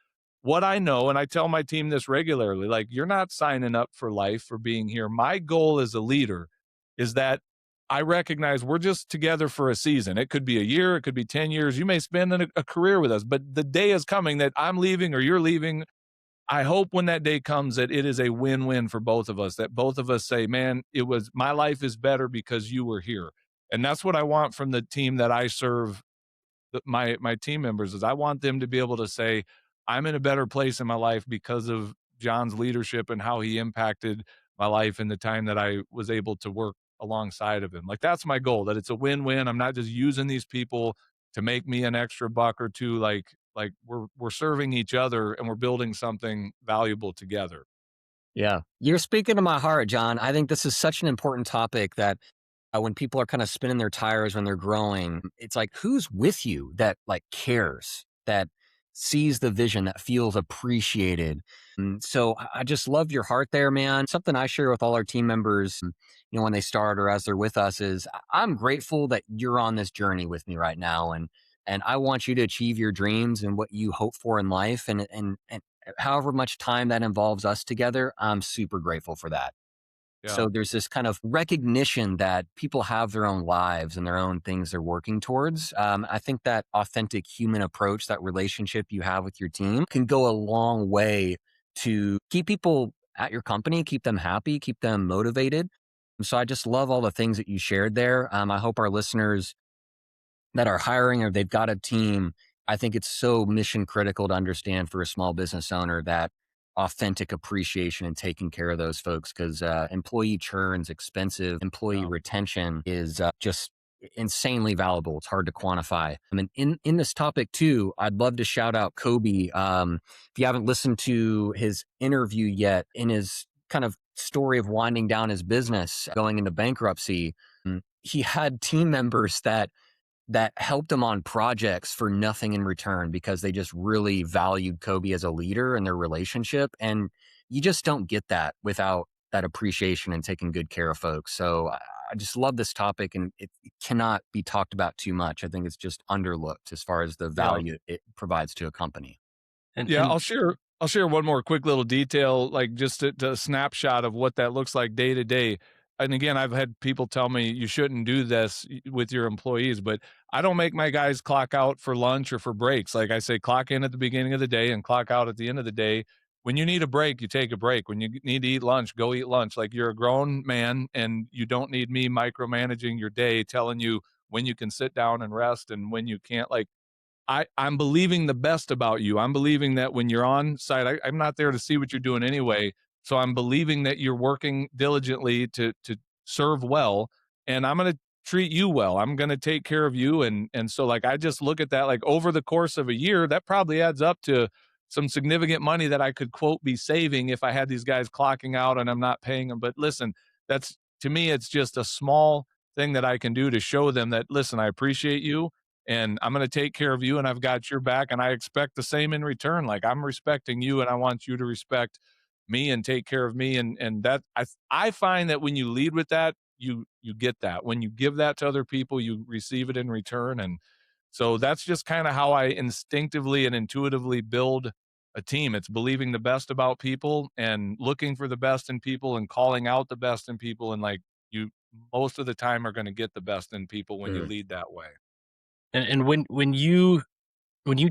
what I know, and I tell my team this regularly, like, you're not signing up for life for being here. My goal as a leader is that I recognize we're just together for a season. It could be a year, it could be 10 years. You may spend a career with us, but the day is coming that I'm leaving or you're leaving. I hope when that day comes that it is a win-win for both of us, that both of us say, man, my life is better because you were here. And that's what I want from the team that I serve, my team members, is I want them to be able to say, I'm in a better place in my life because of John's leadership and how he impacted my life in the time that I was able to work alongside of him. Like, that's my goal, that it's a win-win. I'm not just using these people to make me an extra buck or two. Like we're serving each other and we're building something valuable together. Yeah. You're speaking to my heart, John. I think this is such an important topic that when people are kind of spinning their tires when they're growing, it's like, who's with you that like cares, that sees the vision, that feels appreciated. And so I just love your heart there, man. Something I share with all our team members, when they start or as they're with us is I'm grateful that you're on this journey with me right now. And I want you to achieve your dreams and what you hope for in life. And however much time that involves us together, I'm super grateful for that. Yeah. So there's this kind of recognition that people have their own lives and their own things they're working towards. I think that authentic human approach, that relationship you have with your team, can go a long way to keep people at your company, keep them happy, keep them motivated. So I just love all the things that you shared there. I hope our listeners that are hiring or they've got a team, I think it's so mission critical to understand for a small business owner that authentic appreciation and taking care of those folks, because employee churn's expensive. Employee retention is just insanely valuable. It's hard to quantify. I mean, in this topic too, I'd love to shout out Coby. If you haven't listened to his interview yet, in his kind of story of winding down his business, going into bankruptcy, he had team members that helped him on projects for nothing in return because they just really valued Coby as a leader and their relationship. And you just don't get that without that appreciation and taking good care of folks. So I just love this topic, and it cannot be talked about too much. I think it's just underlooked as far as the value it provides to a company. Yeah, I'll share one more quick little detail, like just a snapshot of what that looks like day to day. And again, I've had people tell me you shouldn't do this with your employees, but I don't make my guys clock out for lunch or for breaks. Like I say, clock in at the beginning of the day and clock out at the end of the day. When you need a break, you take a break. When you need to eat lunch, go eat lunch. Like, you're a grown man and you don't need me micromanaging your day, telling you when you can sit down and rest and when you can't. Like, I'm believing the best about you. I'm believing that when you're on site, I'm not there to see what you're doing anyway. So I'm believing that you're working diligently to serve well, and I'm going to treat you well. I'm going to take care of you. And so like, I just look at that, like over the course of a year, that probably adds up to some significant money that I could quote be saving if I had these guys clocking out and I'm not paying them. But listen, that's, to me, it's just a small thing that I can do to show them that, listen, I appreciate you and I'm going to take care of you and I've got your back and I expect the same in return. Like, I'm respecting you and I want you to respect me and take care of me. And that, I find that when you lead with that, you get that. When you give that to other people, you receive it in return. And so that's just kind of how I instinctively and intuitively build a team. It's believing the best about people and looking for the best in people and calling out the best in people. And like, you most of the time are going to get the best in people when you Mm. lead that way. And when you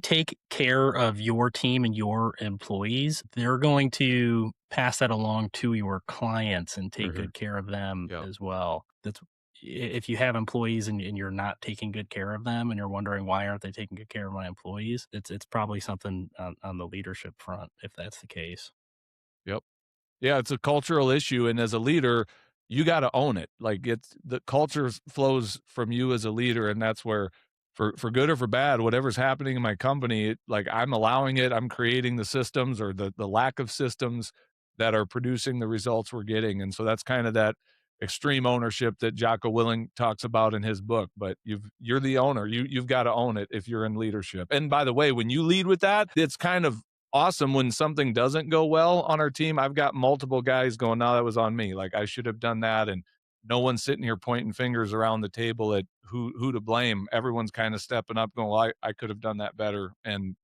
take care of your team and your employees, they're going to pass that along to your clients and take Mhm. good care of them Yep. as well. If you have employees and you're not taking good care of them and you're wondering why aren't they taking good care of my employees, it's probably something on the leadership front if that's the case. Yep. Yeah, it's a cultural issue, and as a leader, you gotta own it. Like, it's the culture flows from you as a leader, and that's where for good or for bad, whatever's happening in my company, like, I'm allowing it, I'm creating the systems or the lack of systems that are producing the results we're getting, and so that's kinda that extreme ownership that Jocko Willing talks about in his book, but you're the owner. You've gotta own it if you're in leadership, and by the way, when you lead with that, it's kind of awesome when something doesn't go well on our team. I've got multiple guys going, "No, that was on me. Like, I should have done that." And no one's sitting here pointing fingers around the table at who to blame. Everyone's kind of stepping up, going, "Well, I could have done that better." And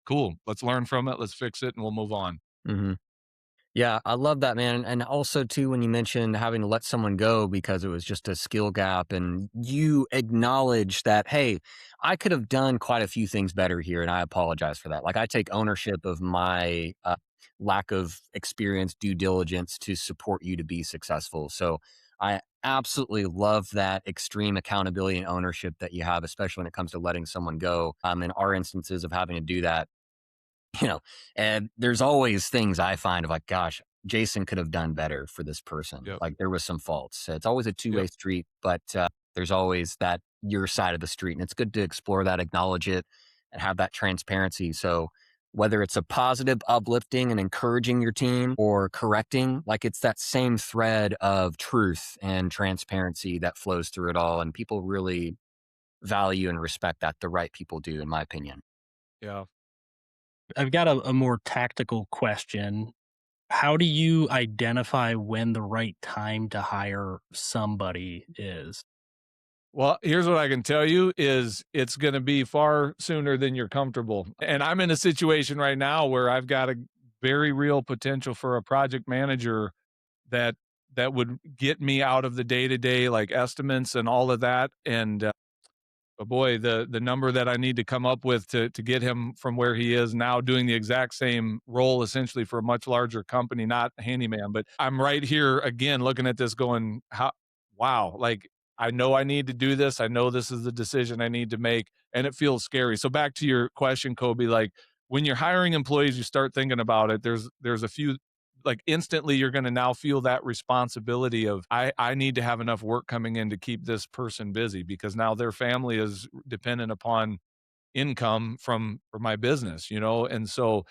cool, let's learn from it. Let's fix it, and we'll move on. Mhm. Yeah, I love that, man. And also, too, when you mentioned having to let someone go because it was just a skill gap, and you acknowledge that, hey, I could have done quite a few things better here, and I apologize for that. Like, I take ownership of my lack of experience, due diligence to support you to be successful. So I absolutely love that extreme accountability and ownership that you have, especially when it comes to letting someone go. In our instances of having to do that, you know, and there's always things I find of like, gosh, Jason could have done better for this person. Yep. Like there was some faults. It's always a two-way Yep. street, but there's always that your side of the street. And it's good to explore that, acknowledge it, and have that transparency. So whether it's a positive, uplifting, and encouraging your team or correcting, like it's that same thread of truth and transparency that flows through it all. And people really value and respect that. The right people do, in my opinion. Yeah. I've got a more tactical question. How do you identify when the right time to hire somebody is? Well, here's what I can tell you is it's going to be far sooner than you're comfortable. And I'm in a situation right now where I've got a very real potential for a project manager that that would get me out of the day-to-day like estimates and all of that. And but boy, the number that I need to come up with to get him from where he is now doing the exact same role essentially for a much larger company, not Handyman, but I'm right here again looking at this going, how wow, like I know I need to do this. I know this is the decision I need to make, and it feels scary. So back to your question, Coby, like when you're hiring employees, you start thinking about it. There's a few like instantly you're going to now feel that responsibility of I need to have enough work coming in to keep this person busy because now their family is dependent upon income from my business, you know. And so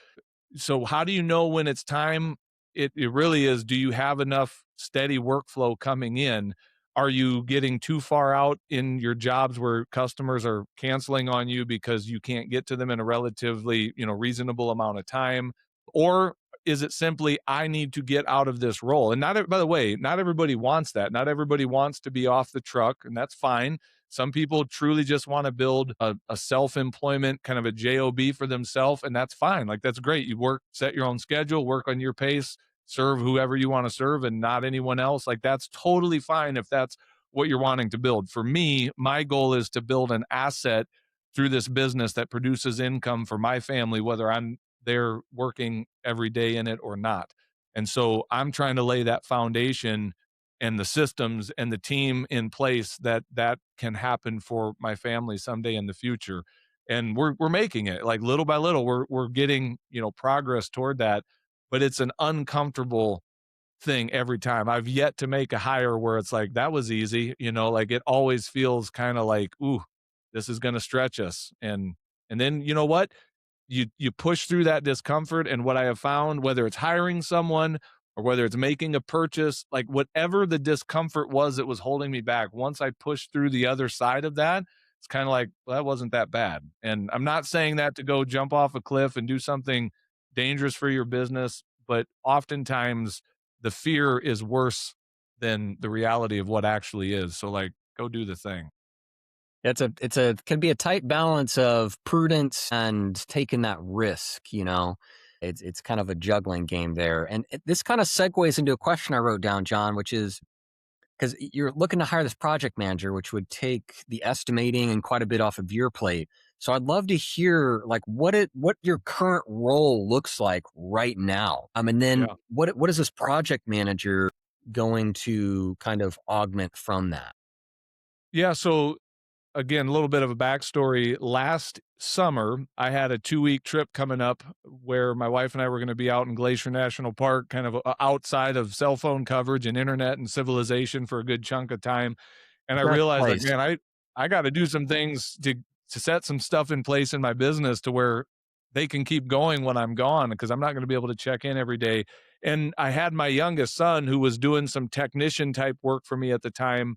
how do you know when it's time? It really is, do you have enough steady workflow coming in? Are you getting too far out in your jobs where customers are canceling on you because you can't get to them in a relatively, reasonable amount of time? Or is it simply, I need to get out of this role? And not, by the way, not everybody wants that. Not everybody wants to be off the truck, and that's fine. Some people truly just want to build a self-employment kind of a job for themselves, and that's fine. Like that's great. You work, set your own schedule, work on your pace, serve whoever you want to serve and not anyone else. Like that's totally fine if that's what you're wanting to build. For me, my goal is to build an asset through this business that produces income for my family, whether I'm there working every day in it or not. And so I'm trying to lay that foundation and the systems and the team in place that can happen for my family someday in the future. and we're making it, like, little by little, we're getting, progress toward that, but it's an uncomfortable thing every time. I've yet to make a hire where it's like, "That was easy," like, it always feels kinda like, "Ooh, this is gonna stretch us," and then, you know what? You push through that discomfort, and what I have found, whether it's hiring someone or whether it's making a purchase, like, whatever the discomfort was that was holding me back, once I pushed through the other side of that, it's kinda like, "Well, that wasn't that bad," and I'm not saying that to go jump off a cliff and do something dangerous for your business, but oftentimes the fear is worse than the reality of what actually is, so, like, go do the thing. It's a can be a tight balance of prudence and taking that risk, you know? It's kind of a juggling game there. And this kind of segues into a question I wrote down, John, which is because you're looking to hire this project manager, which would take the estimating and quite a bit off of your plate. So I'd love to hear like what your current role looks like right now. And then Yeah. what is this project manager going to kind of augment from that? Yeah, so again, a little bit of a backstory. Last summer, I had a 2-week trip coming up where my wife and I were going to be out in Glacier National Park, kind of outside of cell phone coverage and internet and civilization for a good chunk of time. And I Best realized, like, place. man, I got to do some things to set some stuff in place in my business to where they can keep going when I'm gone, because I'm not going to be able to check in every day. And I had my youngest son, who was doing some technician type work for me at the time,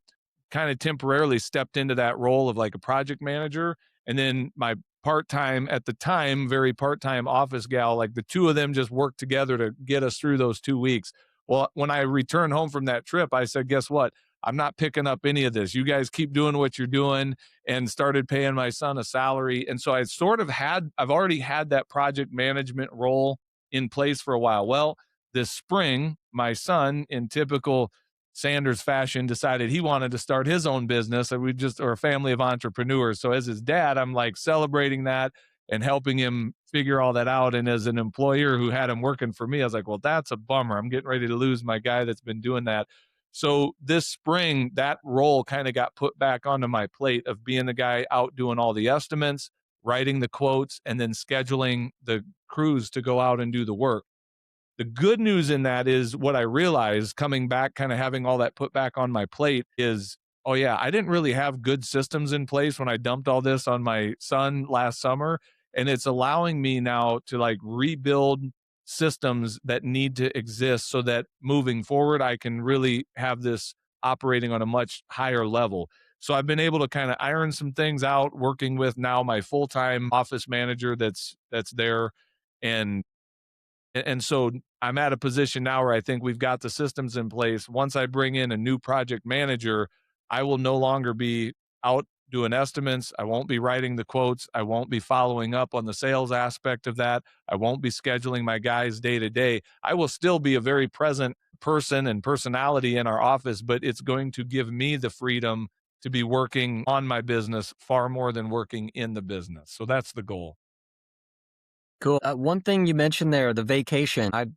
kind of temporarily stepped into that role of like a project manager. And then my part-time, at the time, very part-time office gal, like the two of them just worked together to get us through those 2 weeks. Well, when I returned home from that trip, I said, guess what? I'm not picking up any of this. You guys keep doing what you're doing, and started paying my son a salary. And so I've already had that project management role in place for a while. Well, this spring, my son, in typical Sanders fashion, decided he wanted to start his own business, and we just are a family of entrepreneurs. So as his dad, I'm like celebrating that and helping him figure all that out. And as an employer who had him working for me, I was like, well, that's a bummer. I'm getting ready to lose my guy that's been doing that. So this spring, that role kind of got put back onto my plate of being the guy out doing all the estimates, writing the quotes, and then scheduling the crews to go out and do the work. The good news in that is, what I realized coming back, kind of having all that put back on my plate, is, oh yeah, I didn't really have good systems in place when I dumped all this on my son last summer. And it's allowing me now to like rebuild systems that need to exist so that moving forward, I can really have this operating on a much higher level. So I've been able to kind of iron some things out, working with now my full-time office manager that's there. And so I'm at a position now where I think we've got the systems in place. Once I bring in a new project manager, I will no longer be out doing estimates. I won't be writing the quotes. I won't be following up on the sales aspect of that. I won't be scheduling my guys day to day. I will still be a very present person and personality in our office, but it's going to give me the freedom to be working on my business far more than working in the business. So that's the goal. Cool. One thing you mentioned there, the vacation, I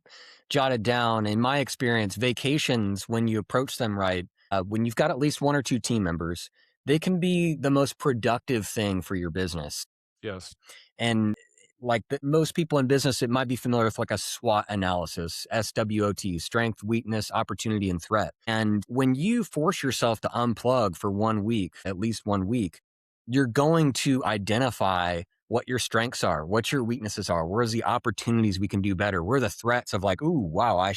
jotted down in my experience, vacations, when you approach them right, when you've got at least one or two team members, they can be the most productive thing for your business. Yes. And like most people in business, it might be familiar with like a SWOT analysis, SWOT, strength, weakness, opportunity, and threat. And when you force yourself to unplug for 1 week, at least 1 week, you're going to identify what your strengths are, what your weaknesses are, where's the opportunities we can do better, where are the threats of like, ooh, wow,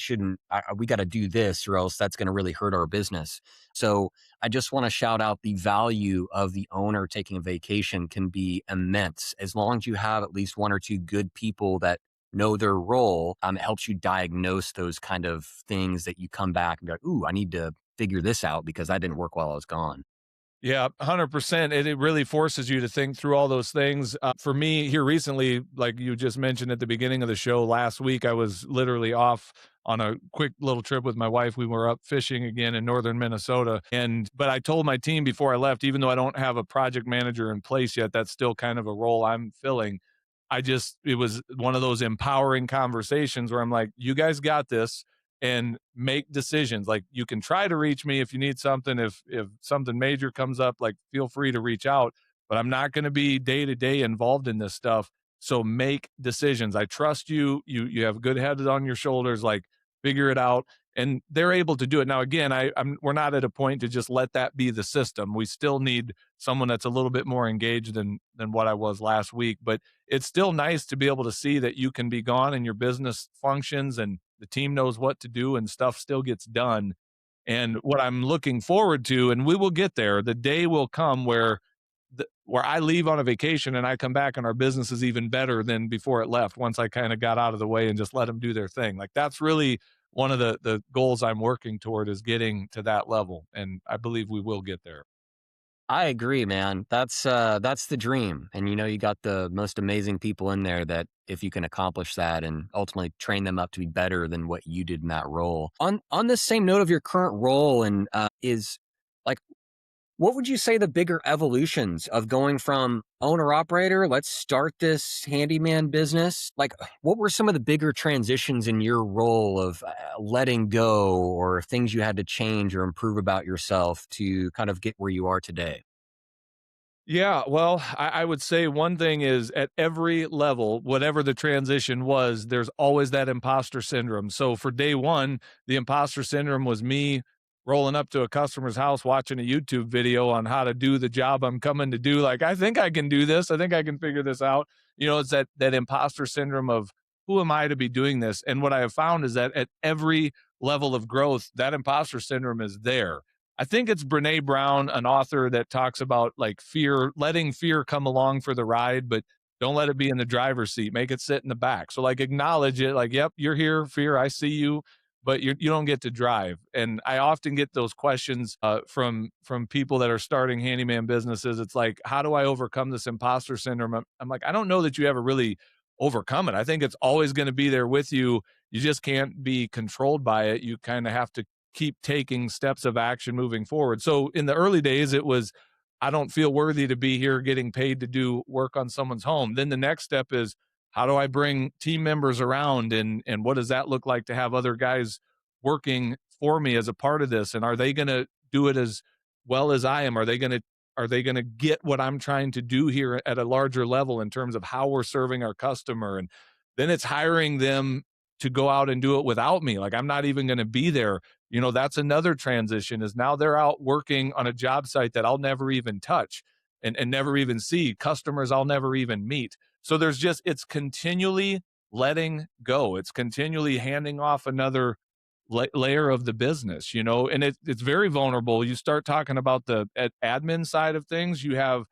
we got to do this or else that's going to really hurt our business. So I just want to shout out the value of the owner taking a vacation can be immense. As long as you have at least one or two good people that know their role, it helps you diagnose those kind of things that you come back and be like, ooh, I need to figure this out because that didn't work while I was gone. Yeah, 100%. It really forces you to think through all those things. For me, here recently, like you just mentioned at the beginning of the show, last week, I was literally off on a quick little trip with my wife. We were up fishing again in northern Minnesota. But I told my team before I left, even though I don't have a project manager in place yet, that's still kind of a role I'm filling. It was one of those empowering conversations where I'm like, you guys got this, and make decisions. Like, you can try to reach me if you need something. If something major comes up, like, feel free to reach out. but I'm not going to be day to day involved in this stuff. So make decisions. I trust you. You have good heads on your shoulders. Like, figure it out. And they're able to do it. Now, again, we're not at a point to just let that be the system. We still need someone that's a little bit more engaged than what I was last week. But it's still nice to be able to see that you can be gone and your business functions and the team knows what to do and stuff still gets done. And what I'm looking forward to, and we will get there, the day will come where where I leave on a vacation and I come back and our business is even better than before it left, once I kind of got out of the way and just let them do their thing. Like, that's really one of the goals I'm working toward, is getting to that level. And I believe we will get there. I agree, man. That's the dream. And you got the most amazing people in there that if you can accomplish that and ultimately train them up to be better than what you did in that role. On this same note of your current role, and is like, what would you say the bigger evolutions of going from owner operator, let's start this handyman business? Like, what were some of the bigger transitions in your role of letting go, or things you had to change or improve about yourself to kind of get where you are today? Yeah, well, I would say one thing is, at every level, whatever the transition was, there's always that imposter syndrome. So for day one, the imposter syndrome was me rolling up to a customer's house, watching a YouTube video on how to do the job I'm coming to do. Like, I think I can do this. I think I can figure this out. It's that imposter syndrome of, who am I to be doing this? And what I have found is that at every level of growth, that imposter syndrome is there. I think it's Brene Brown, an author, that talks about, like, fear, letting fear come along for the ride, but don't let it be in the driver's seat. Make it sit in the back. So, like, acknowledge it. Like, yep, you're here, fear. I see you, but you don't get to drive. And I often get those questions from people that are starting handyman businesses. It's like, how do I overcome this imposter syndrome? I'm like, I don't know that you ever really overcome it. I think it's always going to be there with you. You just can't be controlled by it. You kind of have to keep taking steps of action moving forward. So in the early days, it was, I don't feel worthy to be here getting paid to do work on someone's home. Then the next step is, how do I bring team members around, and what does that look like to have other guys working for me as a part of this? And are they going to do it as well as I am? Are they going to get what I'm trying to do here at a larger level in terms of how we're serving our customer? And then it's hiring them to go out and do it without me. Like, I'm not even going to be there. That's another transition, is now they're out working on a job site that I'll never even touch and never even see, customers I'll never even meet. So it's continually letting go. It's continually handing off another layer of the business, and it's very vulnerable. You start talking about the admin side of things. You have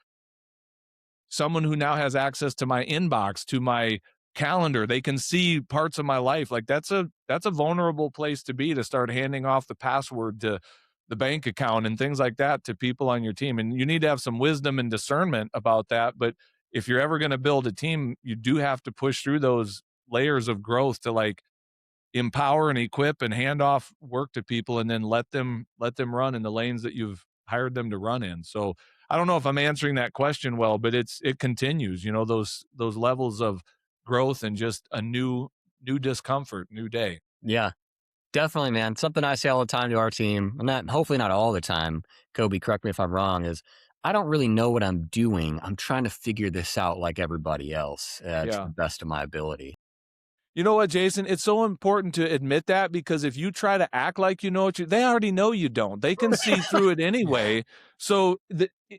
someone who now has access to my inbox, to my calendar. They can see parts of my life. Like, that's a vulnerable place to be, to start handing off the password to the bank account and things like that to people on your team. And you need to have some wisdom and discernment about that. But if you're ever going to build a team, you do have to push through those layers of growth to, like, empower and equip and hand off work to people, and then let them run in the lanes that you've hired them to run in. So I don't know if I'm answering that question well, but it continues, those levels of growth and just a new discomfort, new day. Yeah, definitely, man. Something I say all the time to our team, and not hopefully not all the time. Coby, correct me if I'm wrong. Is, I don't really know what I'm doing. I'm trying to figure this out like everybody else, to Yeah. the best of my ability. You know what, Jason? It's so important to admit that, because if you try to act like you know they already know you don't. They can see through it anyway. So,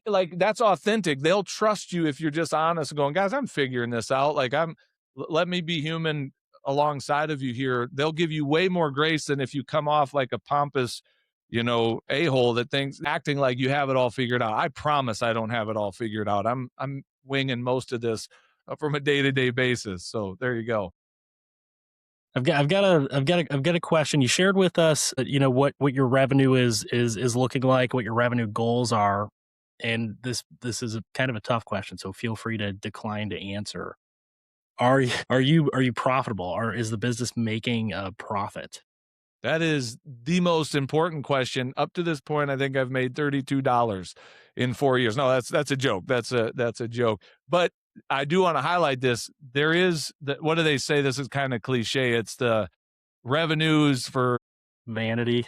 like, that's authentic. They'll trust you if you're just honest and going, guys, I'm figuring this out. Like, let me be human alongside of you here. They'll give you way more grace than if you come off like a pompous, a-hole that thinks, acting like you have it all figured out. I promise I don't have it all figured out. I'm winging most of this from a day-to-day basis. So there you go. I've got a question. You shared with us, what your revenue is looking like, what your revenue goals are, and this is a kind of a tough question, so feel free to decline to answer. Are you profitable, or is the business making a profit? That is the most important question. Up to this point, I think I've made $32 in 4 years. No, that's a joke. That's a joke. But I do want to highlight this. There is what do they say? This is kind of cliche. It's the revenues for Vanity.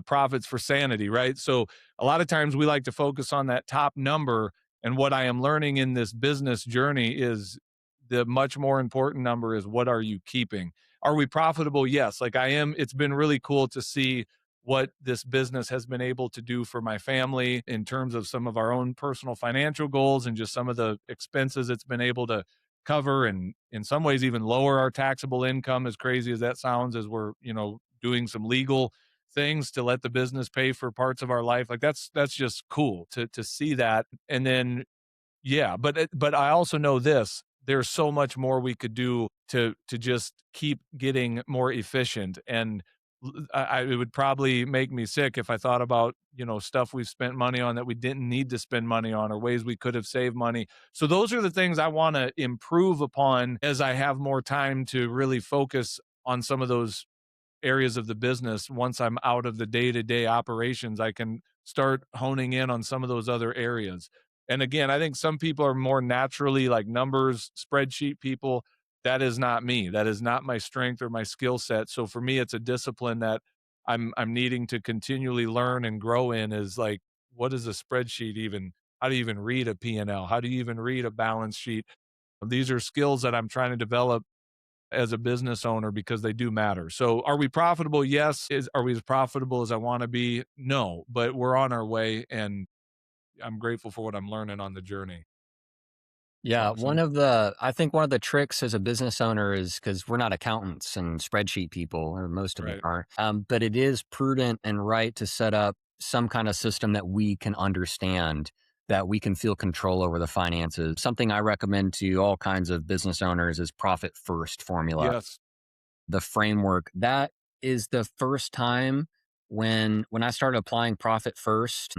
profits for sanity, right? So a lot of times we like to focus on that top number, And what I am learning in this business journey is the much more important number is, what are you keeping? Are we profitable? Yes. Like I am. It's been really cool to see what this business has been able to do for my family in terms of some of our own personal financial goals and just some of the expenses it's been able to cover, and in some ways even lower our taxable income, as crazy as that sounds, as we're, doing some legal things to let the business pay for parts of our life. Like that's just cool to see that. And then yeah, but I also know this, there's so much more we could do to just keep getting more efficient, and it would probably make me sick if I thought about, stuff we've spent money on that we didn't need to spend money on, or ways we could have saved money. So those are the things I want to improve upon as I have more time to really focus on some of those areas of the business. Once I'm out of the day-to-day operations, I can start honing in on some of those other areas. And again, I think some people are more naturally like numbers, spreadsheet people. That is not me. That is not my strength or my skill set. So for me, it's a discipline that I'm needing to continually learn and grow in, is like, what is a spreadsheet even? How do you even read a P&L? How do you even read a balance sheet? These are skills that I'm trying to develop as a business owner, because they do matter. So are we profitable? Yes. Are we as profitable as I want to be? No, but we're on our way, and I'm grateful for what I'm learning on the journey. Yeah, So some I think one of the tricks as a business owner is because we're not accountants and spreadsheet people, or most of us right. are. But it is prudent and right to set up some kind of system that we can understand, that we can feel control over the finances. Something I recommend to all kinds of business owners is profit first formula, Yes. the framework. That is the first time when I started applying profit first,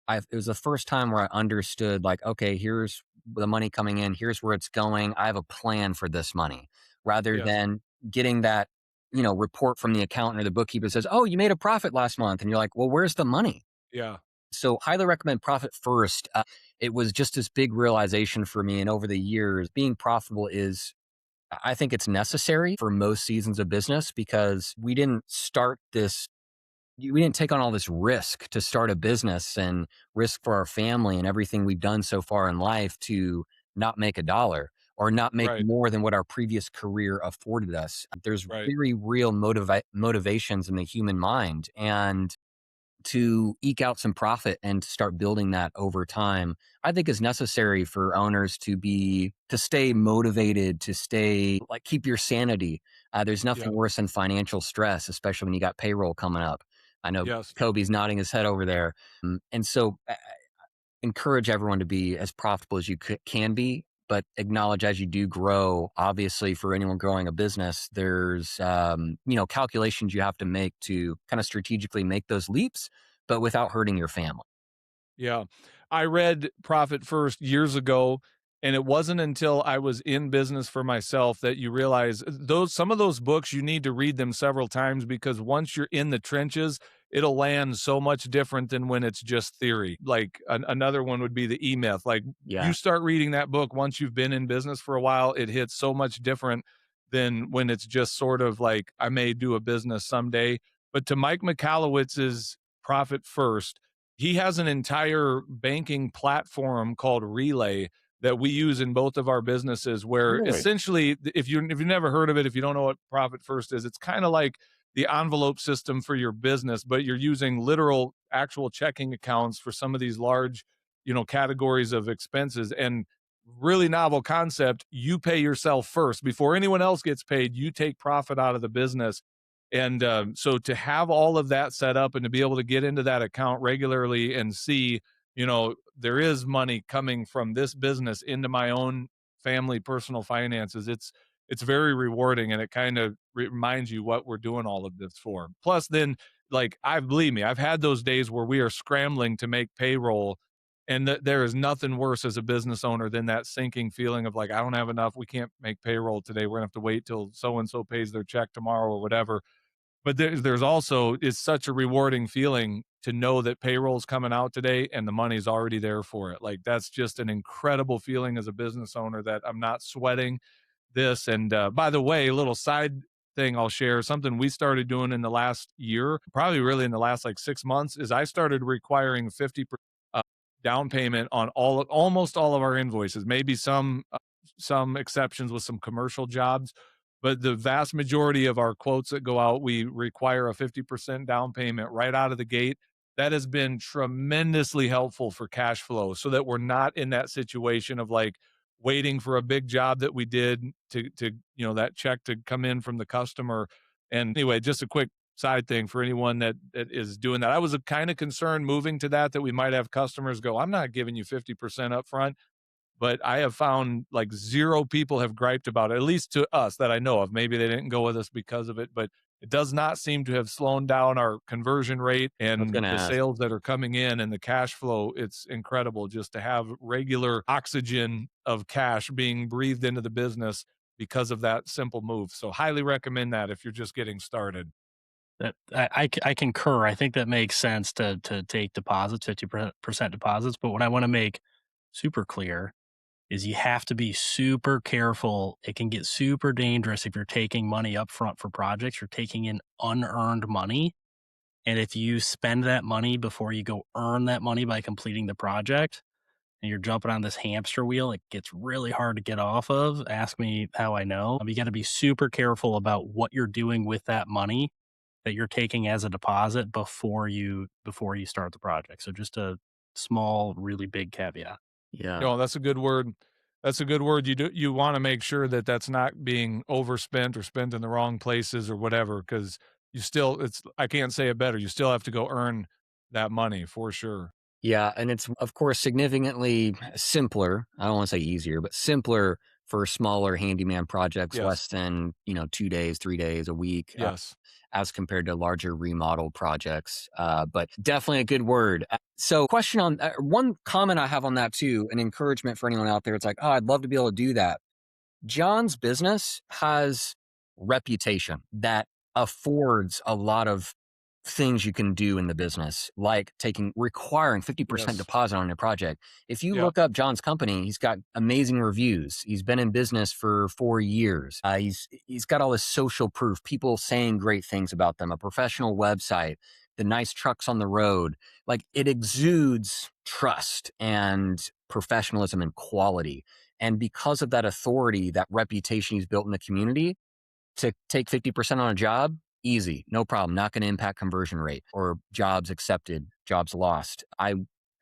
it was the first time where I understood, like, okay, here's the money coming in, here's where it's going. I have a plan for this money, rather Yes. than getting that, report from the accountant or the bookkeeper that says, oh, you made a profit last month. And you're like, well, where's the money? Yeah. So highly recommend profit first. It was just this big realization for me. And over the years, being profitable I think it's necessary for most seasons of business, because we didn't take on all this risk to start a business, and risk for our family and everything we've done so far in life to not make a dollar, or not make Right. more than what our previous career afforded us. There's Right. very real motivations in the human mind, and to eke out some profit and to start building that over time, I think is necessary for owners to stay motivated, to stay, like, keep your sanity. There's Yeah. nothing worse than financial stress, especially when you got payroll coming up. I know Yes. Kobe's nodding his head over there. And so encourage everyone to be as profitable as you can be, but acknowledge as you do grow. Obviously, for anyone growing a business, there's calculations you have to make to kind of strategically make those leaps, but without hurting your family. Yeah. I read Profit First years ago, and it wasn't until I was in business for myself that you realize some of those books, you need to read them several times, because once you're in the trenches, it'll land so much different than when it's just theory. Like another one would be the E-Myth. Like, Yeah. you start reading that book once you've been in business for a while, it hits so much different than when it's just sort of like, I may do a business someday. But to Mike Michalowicz's Profit First, he has an entire banking platform called Relay that we use in both of our businesses, where Really? essentially, if you've never heard of it, if you don't know what Profit First is, it's kind of like the envelope system for your business, but you're using literal actual checking accounts for some of these large, categories of expenses. And really novel concept, you pay yourself first before anyone else gets paid. You take profit out of the business. And so to have all of that set up and to be able to get into that account regularly and see, there is money coming from this business into my own family personal finances, it's very rewarding, and it kind of reminds you what we're doing all of this for. Plus, then, like, believe me, I've had those days where we are scrambling to make payroll, and there is nothing worse as a business owner than that sinking feeling of like, I don't have enough, we can't make payroll today, we're gonna have to wait till so and so pays their check tomorrow or whatever. But there's also, it's such a rewarding feeling to know that payroll's coming out today and the money's already there for it. Like, that's just an incredible feeling as a business owner, that I'm not sweating this. And by the way, a little side thing I'll share, something we started doing in the last year, probably really in the last like 6 months, is I started requiring 50% down payment on almost all of our invoices. Maybe some exceptions with some commercial jobs, but the vast majority of our quotes that go out, we require a 50% down payment right out of the gate. That has been tremendously helpful for cash flow so that we're not in that situation of like waiting for a big job that we did to that check to come in from the customer. And anyway, just a quick side thing for anyone that is doing that. I was kind of concerned moving to that we might have customers go, I'm not giving you 50% up front. But I have found like 0 people have griped about it, at least to us that I know of. Maybe they didn't go with us because of it, but it does not seem to have slowed down our conversion rate I was and gonna the ask. sales that are coming in and the cash flow. It's incredible just to have regular oxygen of cash being breathed into the business because of that simple move. So highly recommend that if you're just getting started. That I concur. I think that makes sense to take deposits, 50% deposits. But what I want to make super clear is you have to be super careful. It can get super dangerous if you're taking money up front for projects. You're taking in unearned money. And if you spend that money before you go earn that money by completing the project, and you're jumping on this hamster wheel, it gets really hard to get off of. Ask me how I know. You got to be super careful about what you're doing with that money that you're taking as a deposit before you start the project. So just a small, really big caveat. Yeah. No, that's a good word. That's a good word. You want to make sure that that's not being overspent or spent in the wrong places or whatever, because you still, I can't say it better. You still have to go earn that money for sure. Yeah, and it's of course significantly simpler. I don't want to say easier, but simpler for smaller handyman projects, Yes. less than 2 days, 3 days, a week, Yes. as compared to larger remodel projects. But definitely a good word. So, question on one comment I have on that too, an encouragement for anyone out there. It's like, oh, I'd love to be able to do that. John's business has reputation that affords a lot of things you can do in the business, like requiring 50% Yes. deposit on a project. If you Yeah. look up John's company, he's got amazing reviews. He's been in business for 4 years. He's got all this social proof, people saying great things about them, a professional website, the nice trucks on the road. Like it exudes trust and professionalism and quality. And because of that authority, that reputation he's built in the community, to take 50% on a job, easy, no problem, not going to impact conversion rate or jobs accepted, jobs lost.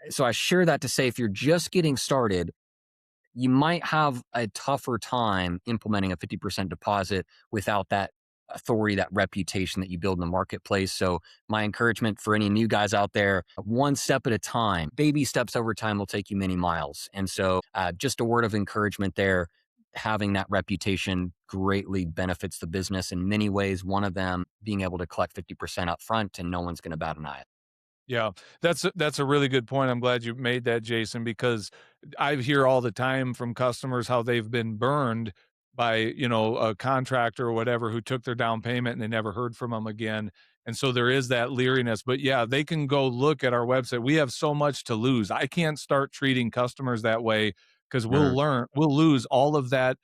So I share that to say if you're just getting started, you might have a tougher time implementing a 50% deposit without that authority, that reputation that you build in the marketplace. So my encouragement for any new guys out there, one step at a time, baby steps over time will take you many miles. And so just a word of encouragement there. Having that reputation greatly benefits the business in many ways. One of them being able to collect 50% up front and no one's going to bat an eye. Yeah, that's a really good point. I'm glad you made that, Jason, because I hear all the time from customers how they've been burned by, a contractor or whatever who took their down payment and they never heard from them again. And so there is that leeriness. But yeah, they can go look at our website. We have so much to lose. I can't start treating customers that way because Mhm. we'll lose all of that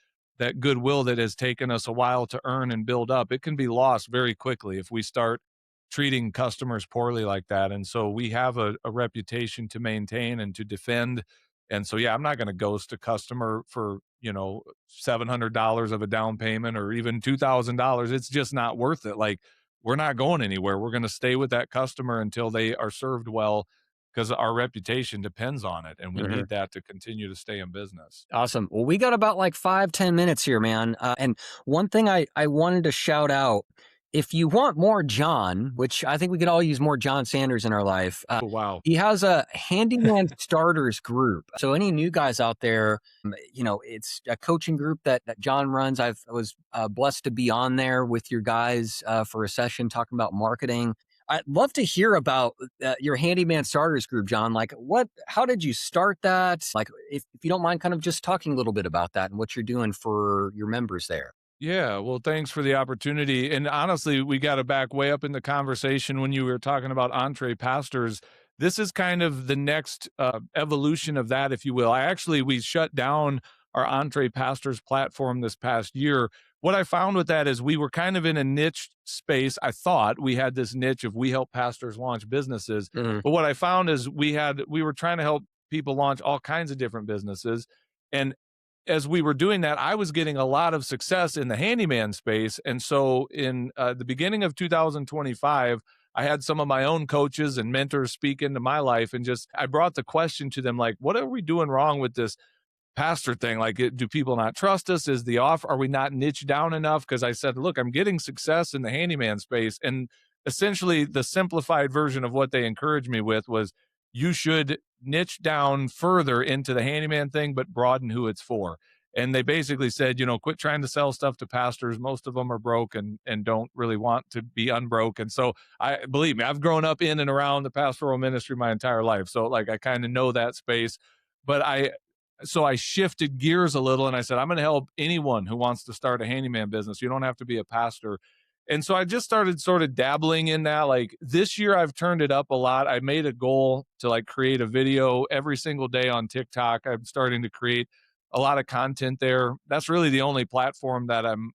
goodwill that has taken us a while to earn and build up. It can be lost very quickly if we start treating customers poorly like that. And so we have a reputation to maintain and to defend. And so, yeah, I'm not going to ghost a customer for, $700 of a down payment or even $2,000. It's just not worth it. Like we're not going anywhere. We're going to stay with that customer until they are served well because our reputation depends on it. And we Mhm. need that to continue to stay in business. Awesome. Well, we got about like 5-10 minutes here, man. And one thing I wanted to shout out, if you want more John, which I think we could all use more Jon Sanders in our life, Oh, wow. he has a handyman starters group. So any new guys out there, it's a coaching group that John runs. I was blessed to be on there with your guys for a session talking about marketing. I'd love to hear about your handyman starters group, John. Like how did you start that? Like, if you don't mind kind of just talking a little bit about that and what you're doing for your members there. Yeah, well, thanks for the opportunity. And honestly, we got to back way up in the conversation when you were talking about entree pastors. This is kind of the next evolution of that, if you will. We shut down our entree pastors platform this past year. What I found with that is we were kind of in a niche space. I thought we had this niche of we help pastors launch businesses. Mhm. But what I found is we were trying to help people launch all kinds of different businesses. And as we were doing that, I was getting a lot of success in the handyman space. And so in the beginning of 2025, I had some of my own coaches and mentors speak into my life, and just I brought the question to them, like, what are we doing wrong with this pastor thing? Like, do people not trust us? Is the off? Are we not niche down enough? Because I said, look, I'm getting success in the handyman space. And essentially the simplified version of what they encouraged me with was, you should niche down further into the handyman thing, but broaden who it's for. And they basically said, quit trying to sell stuff to pastors. Most of them are broke and don't really want to be unbroke. And so believe me, I've grown up in and around the pastoral ministry my entire life. So like, I kind of know that space, but so I shifted gears a little, and I said, I'm going to help anyone who wants to start a handyman business. You don't have to be a pastor. And so I just started sort of dabbling in that. Like this year, I've turned it up a lot. I made a goal to like create a video every single day on TikTok. I'm starting to create a lot of content there. That's really the only platform that I'm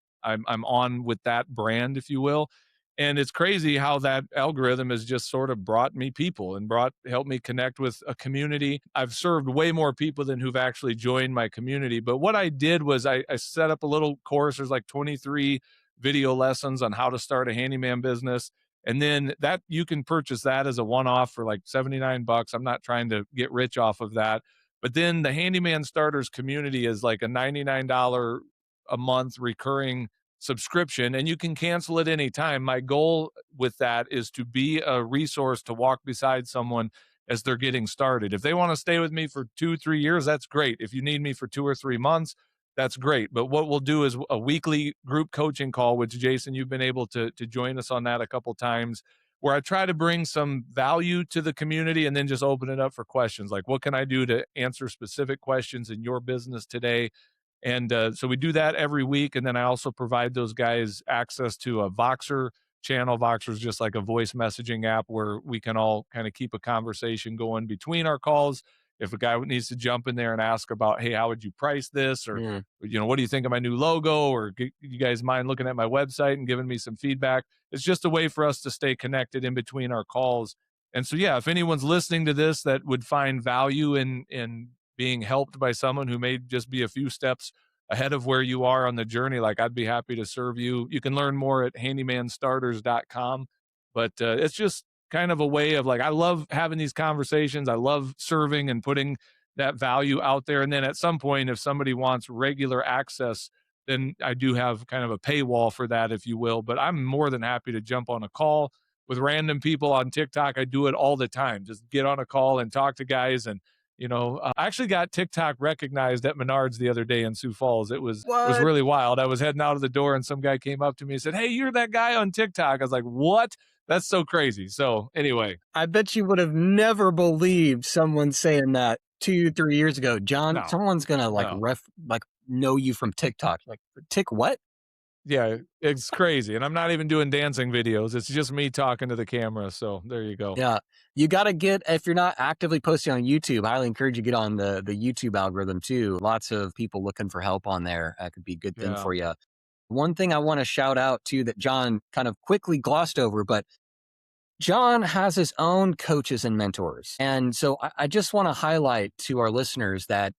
on with that brand, if you will. And it's crazy how that algorithm has just sort of brought me people and helped me connect with a community. I've served way more people than who've actually joined my community. But what I did was I set up a little course. There's like 23 video lessons on how to start a handyman business. And then that you can purchase that as a one-off for like $79. I'm not trying to get rich off of that. But then the Handyman Starters community is like a $99 a month recurring subscription, and you can cancel it anytime. My goal with that is to be a resource to walk beside someone as they're getting started. If they want to stay with me for 2-3 years, that's great. If you need me for 2 or 3 months, that's great. But what we'll do is a weekly group coaching call, which Jason, you've been able to join us on that a couple times, where I try to bring some value to the community and then just open it up for questions. Like, what can I do to answer specific questions in your business today? And so we do that every week. And then I also provide those guys access to a Voxer channel. Voxer is just like a voice messaging app where we can all kind of keep a conversation going between our calls. If a guy needs to jump in there and ask about, hey, how would you price this? Or, what do you think of my new logo? Or you guys mind looking at my website and giving me some feedback? It's just a way for us to stay connected in between our calls. And so, yeah, if anyone's listening to this that would find value in being helped by someone who may just be a few steps ahead of where you are on the journey, like, I'd be happy to serve you. You can learn more at handymanstarters.com. But it's just kind of a way of like, I love having these conversations. I love serving and putting that value out there. And then at some point, if somebody wants regular access, then I do have kind of a paywall for that, if you will. But I'm more than happy to jump on a call with random people on TikTok. I do it all the time. Just get on a call and talk to guys. And I actually got TikTok recognized at Menards the other day in Sioux Falls. It was really wild. I was heading out of the door and some guy came up to me and said, "Hey, you're that guy on TikTok." I was like, "What? That's so crazy." So anyway, I bet you would have never believed someone saying that 2-3 years ago. John, No. someone's gonna know you from TikTok. Like, Tick what? yeah, it's crazy. And I'm not even doing dancing videos. It's just me talking to the camera. So there you go. Yeah. You got to if you're not actively posting on YouTube, I highly encourage you to get on the YouTube algorithm too. Lots of people looking for help on there. That could be a good thing for you. One thing I want to shout out to that John kind of quickly glossed over, but John has his own coaches and mentors. And so I just want to highlight to our listeners that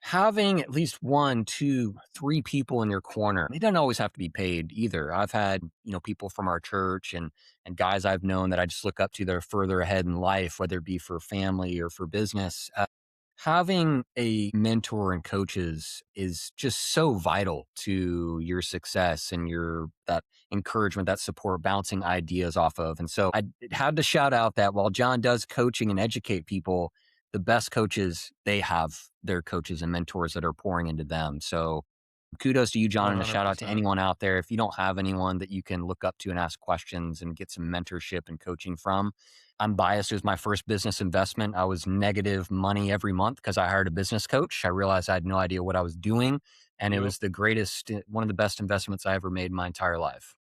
having at least 1, 2, 3 people in your corner, they don't always have to be paid either. I've had, people from our church and guys I've known that I just look up to that are further ahead in life, whether it be for family or for business. Having a mentor and coaches is just so vital to your success and that encouragement, that support, bouncing ideas off of. And so I had to shout out that while John does coaching and educate people, the best coaches, they have their coaches and mentors that are pouring into them. So kudos to you, John, and a shout out to 100%. anyone out there. If you don't have anyone that you can look up to and ask questions and get some mentorship and coaching from, I'm biased. It was my first business investment. I was negative money every month because I hired a business coach. I realized I had no idea what I was doing. And it was one of the best investments I ever made in my entire life.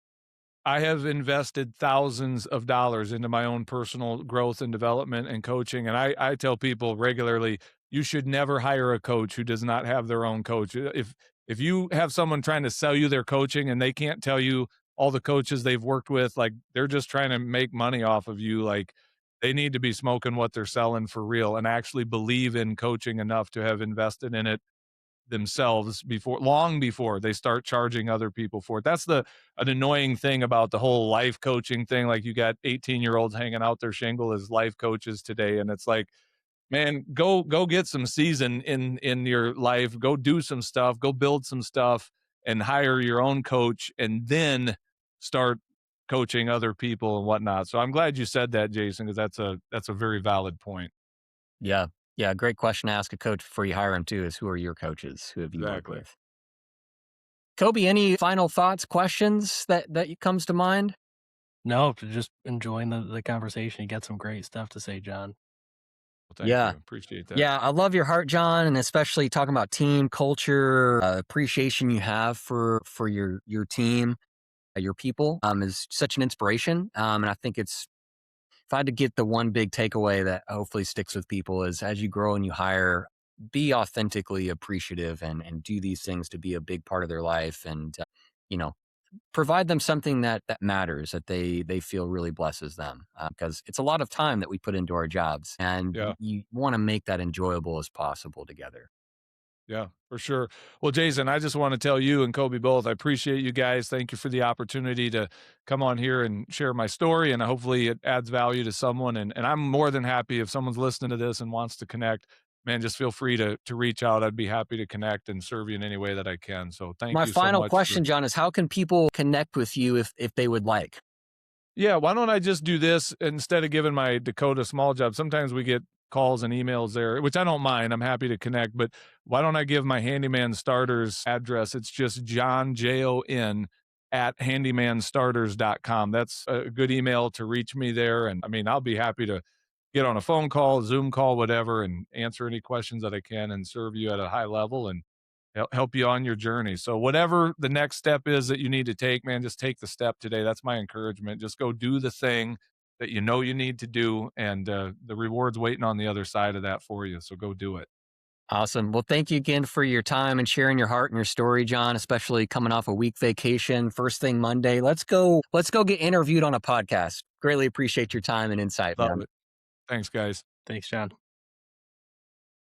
I have invested thousands of dollars into my own personal growth and development and coaching. And I tell people regularly, you should never hire a coach who does not have their own coach. If you have someone trying to sell you their coaching and they can't tell you all the coaches they've worked with, like, they're just trying to make money off of you. Like, they need to be smoking what they're selling for real and actually believe in coaching enough to have invested in it themselves long before they start charging other people for it. That's an annoying thing about the whole life coaching thing. Like, you got 18-year-olds hanging out their shingle as life coaches today, and it's like, man, go get some season in your life, go do some stuff, go build some stuff, and hire your own coach, and then start coaching other people and whatnot. So I'm glad you said that, Jason, because that's a very valid point. Yeah. Yeah. Great question to ask a coach before you hire him, too, is who are your coaches? Who have you worked Exactly. with? Coby, any final thoughts, questions that comes to mind? No, just enjoying the conversation. You got some great stuff to say, Jon. Well, thank Yeah. you. Appreciate that. Yeah, I love your heart, Jon, and especially talking about team culture, appreciation you have for your team, your people, is such an inspiration. And I think if I had to get the one big takeaway that hopefully sticks with people is, as you grow and you hire, be authentically appreciative and do these things to be a big part of their life, and you know, provide them something that matters, that they feel really blesses them, because it's a lot of time that we put into our jobs, and Yeah. you want to make that enjoyable as possible together. Yeah, for sure. Well, Jason, I just want to tell you and Coby both, I appreciate you guys. Thank you for the opportunity to come on here and share my story. And hopefully it adds value to someone. And I'm more than happy if someone's listening to this and wants to connect, man, just feel free to reach out. I'd be happy to connect and serve you in any way that I can. So thank My you so final much for. question, Jon, is how can people connect with you if they would like? Yeah, why don't I just do this instead of giving my Dakota Small Job? Sometimes we get calls and emails there, which I don't mind. I'm happy to connect, but why don't I give my Handyman Starters address? It's just Jon, Jon, at handymanstarters.com. That's a good email to reach me there. And I mean, I'll be happy to get on a phone call, Zoom call, whatever, and answer any questions that I can and serve you at a high level and help you on your journey. So whatever the next step is that you need to take, man, just take the step today. That's my encouragement. Just go do the thing that you know you need to do, and the reward's waiting on the other side of that for you. So go do it. Awesome. Well, thank you again for your time and sharing your heart and your story, Jon, especially coming off a week vacation, first thing Monday. Let's go get interviewed on a podcast. Greatly appreciate your time and insight, Love man. it. Thanks, guys. Thanks, Jon.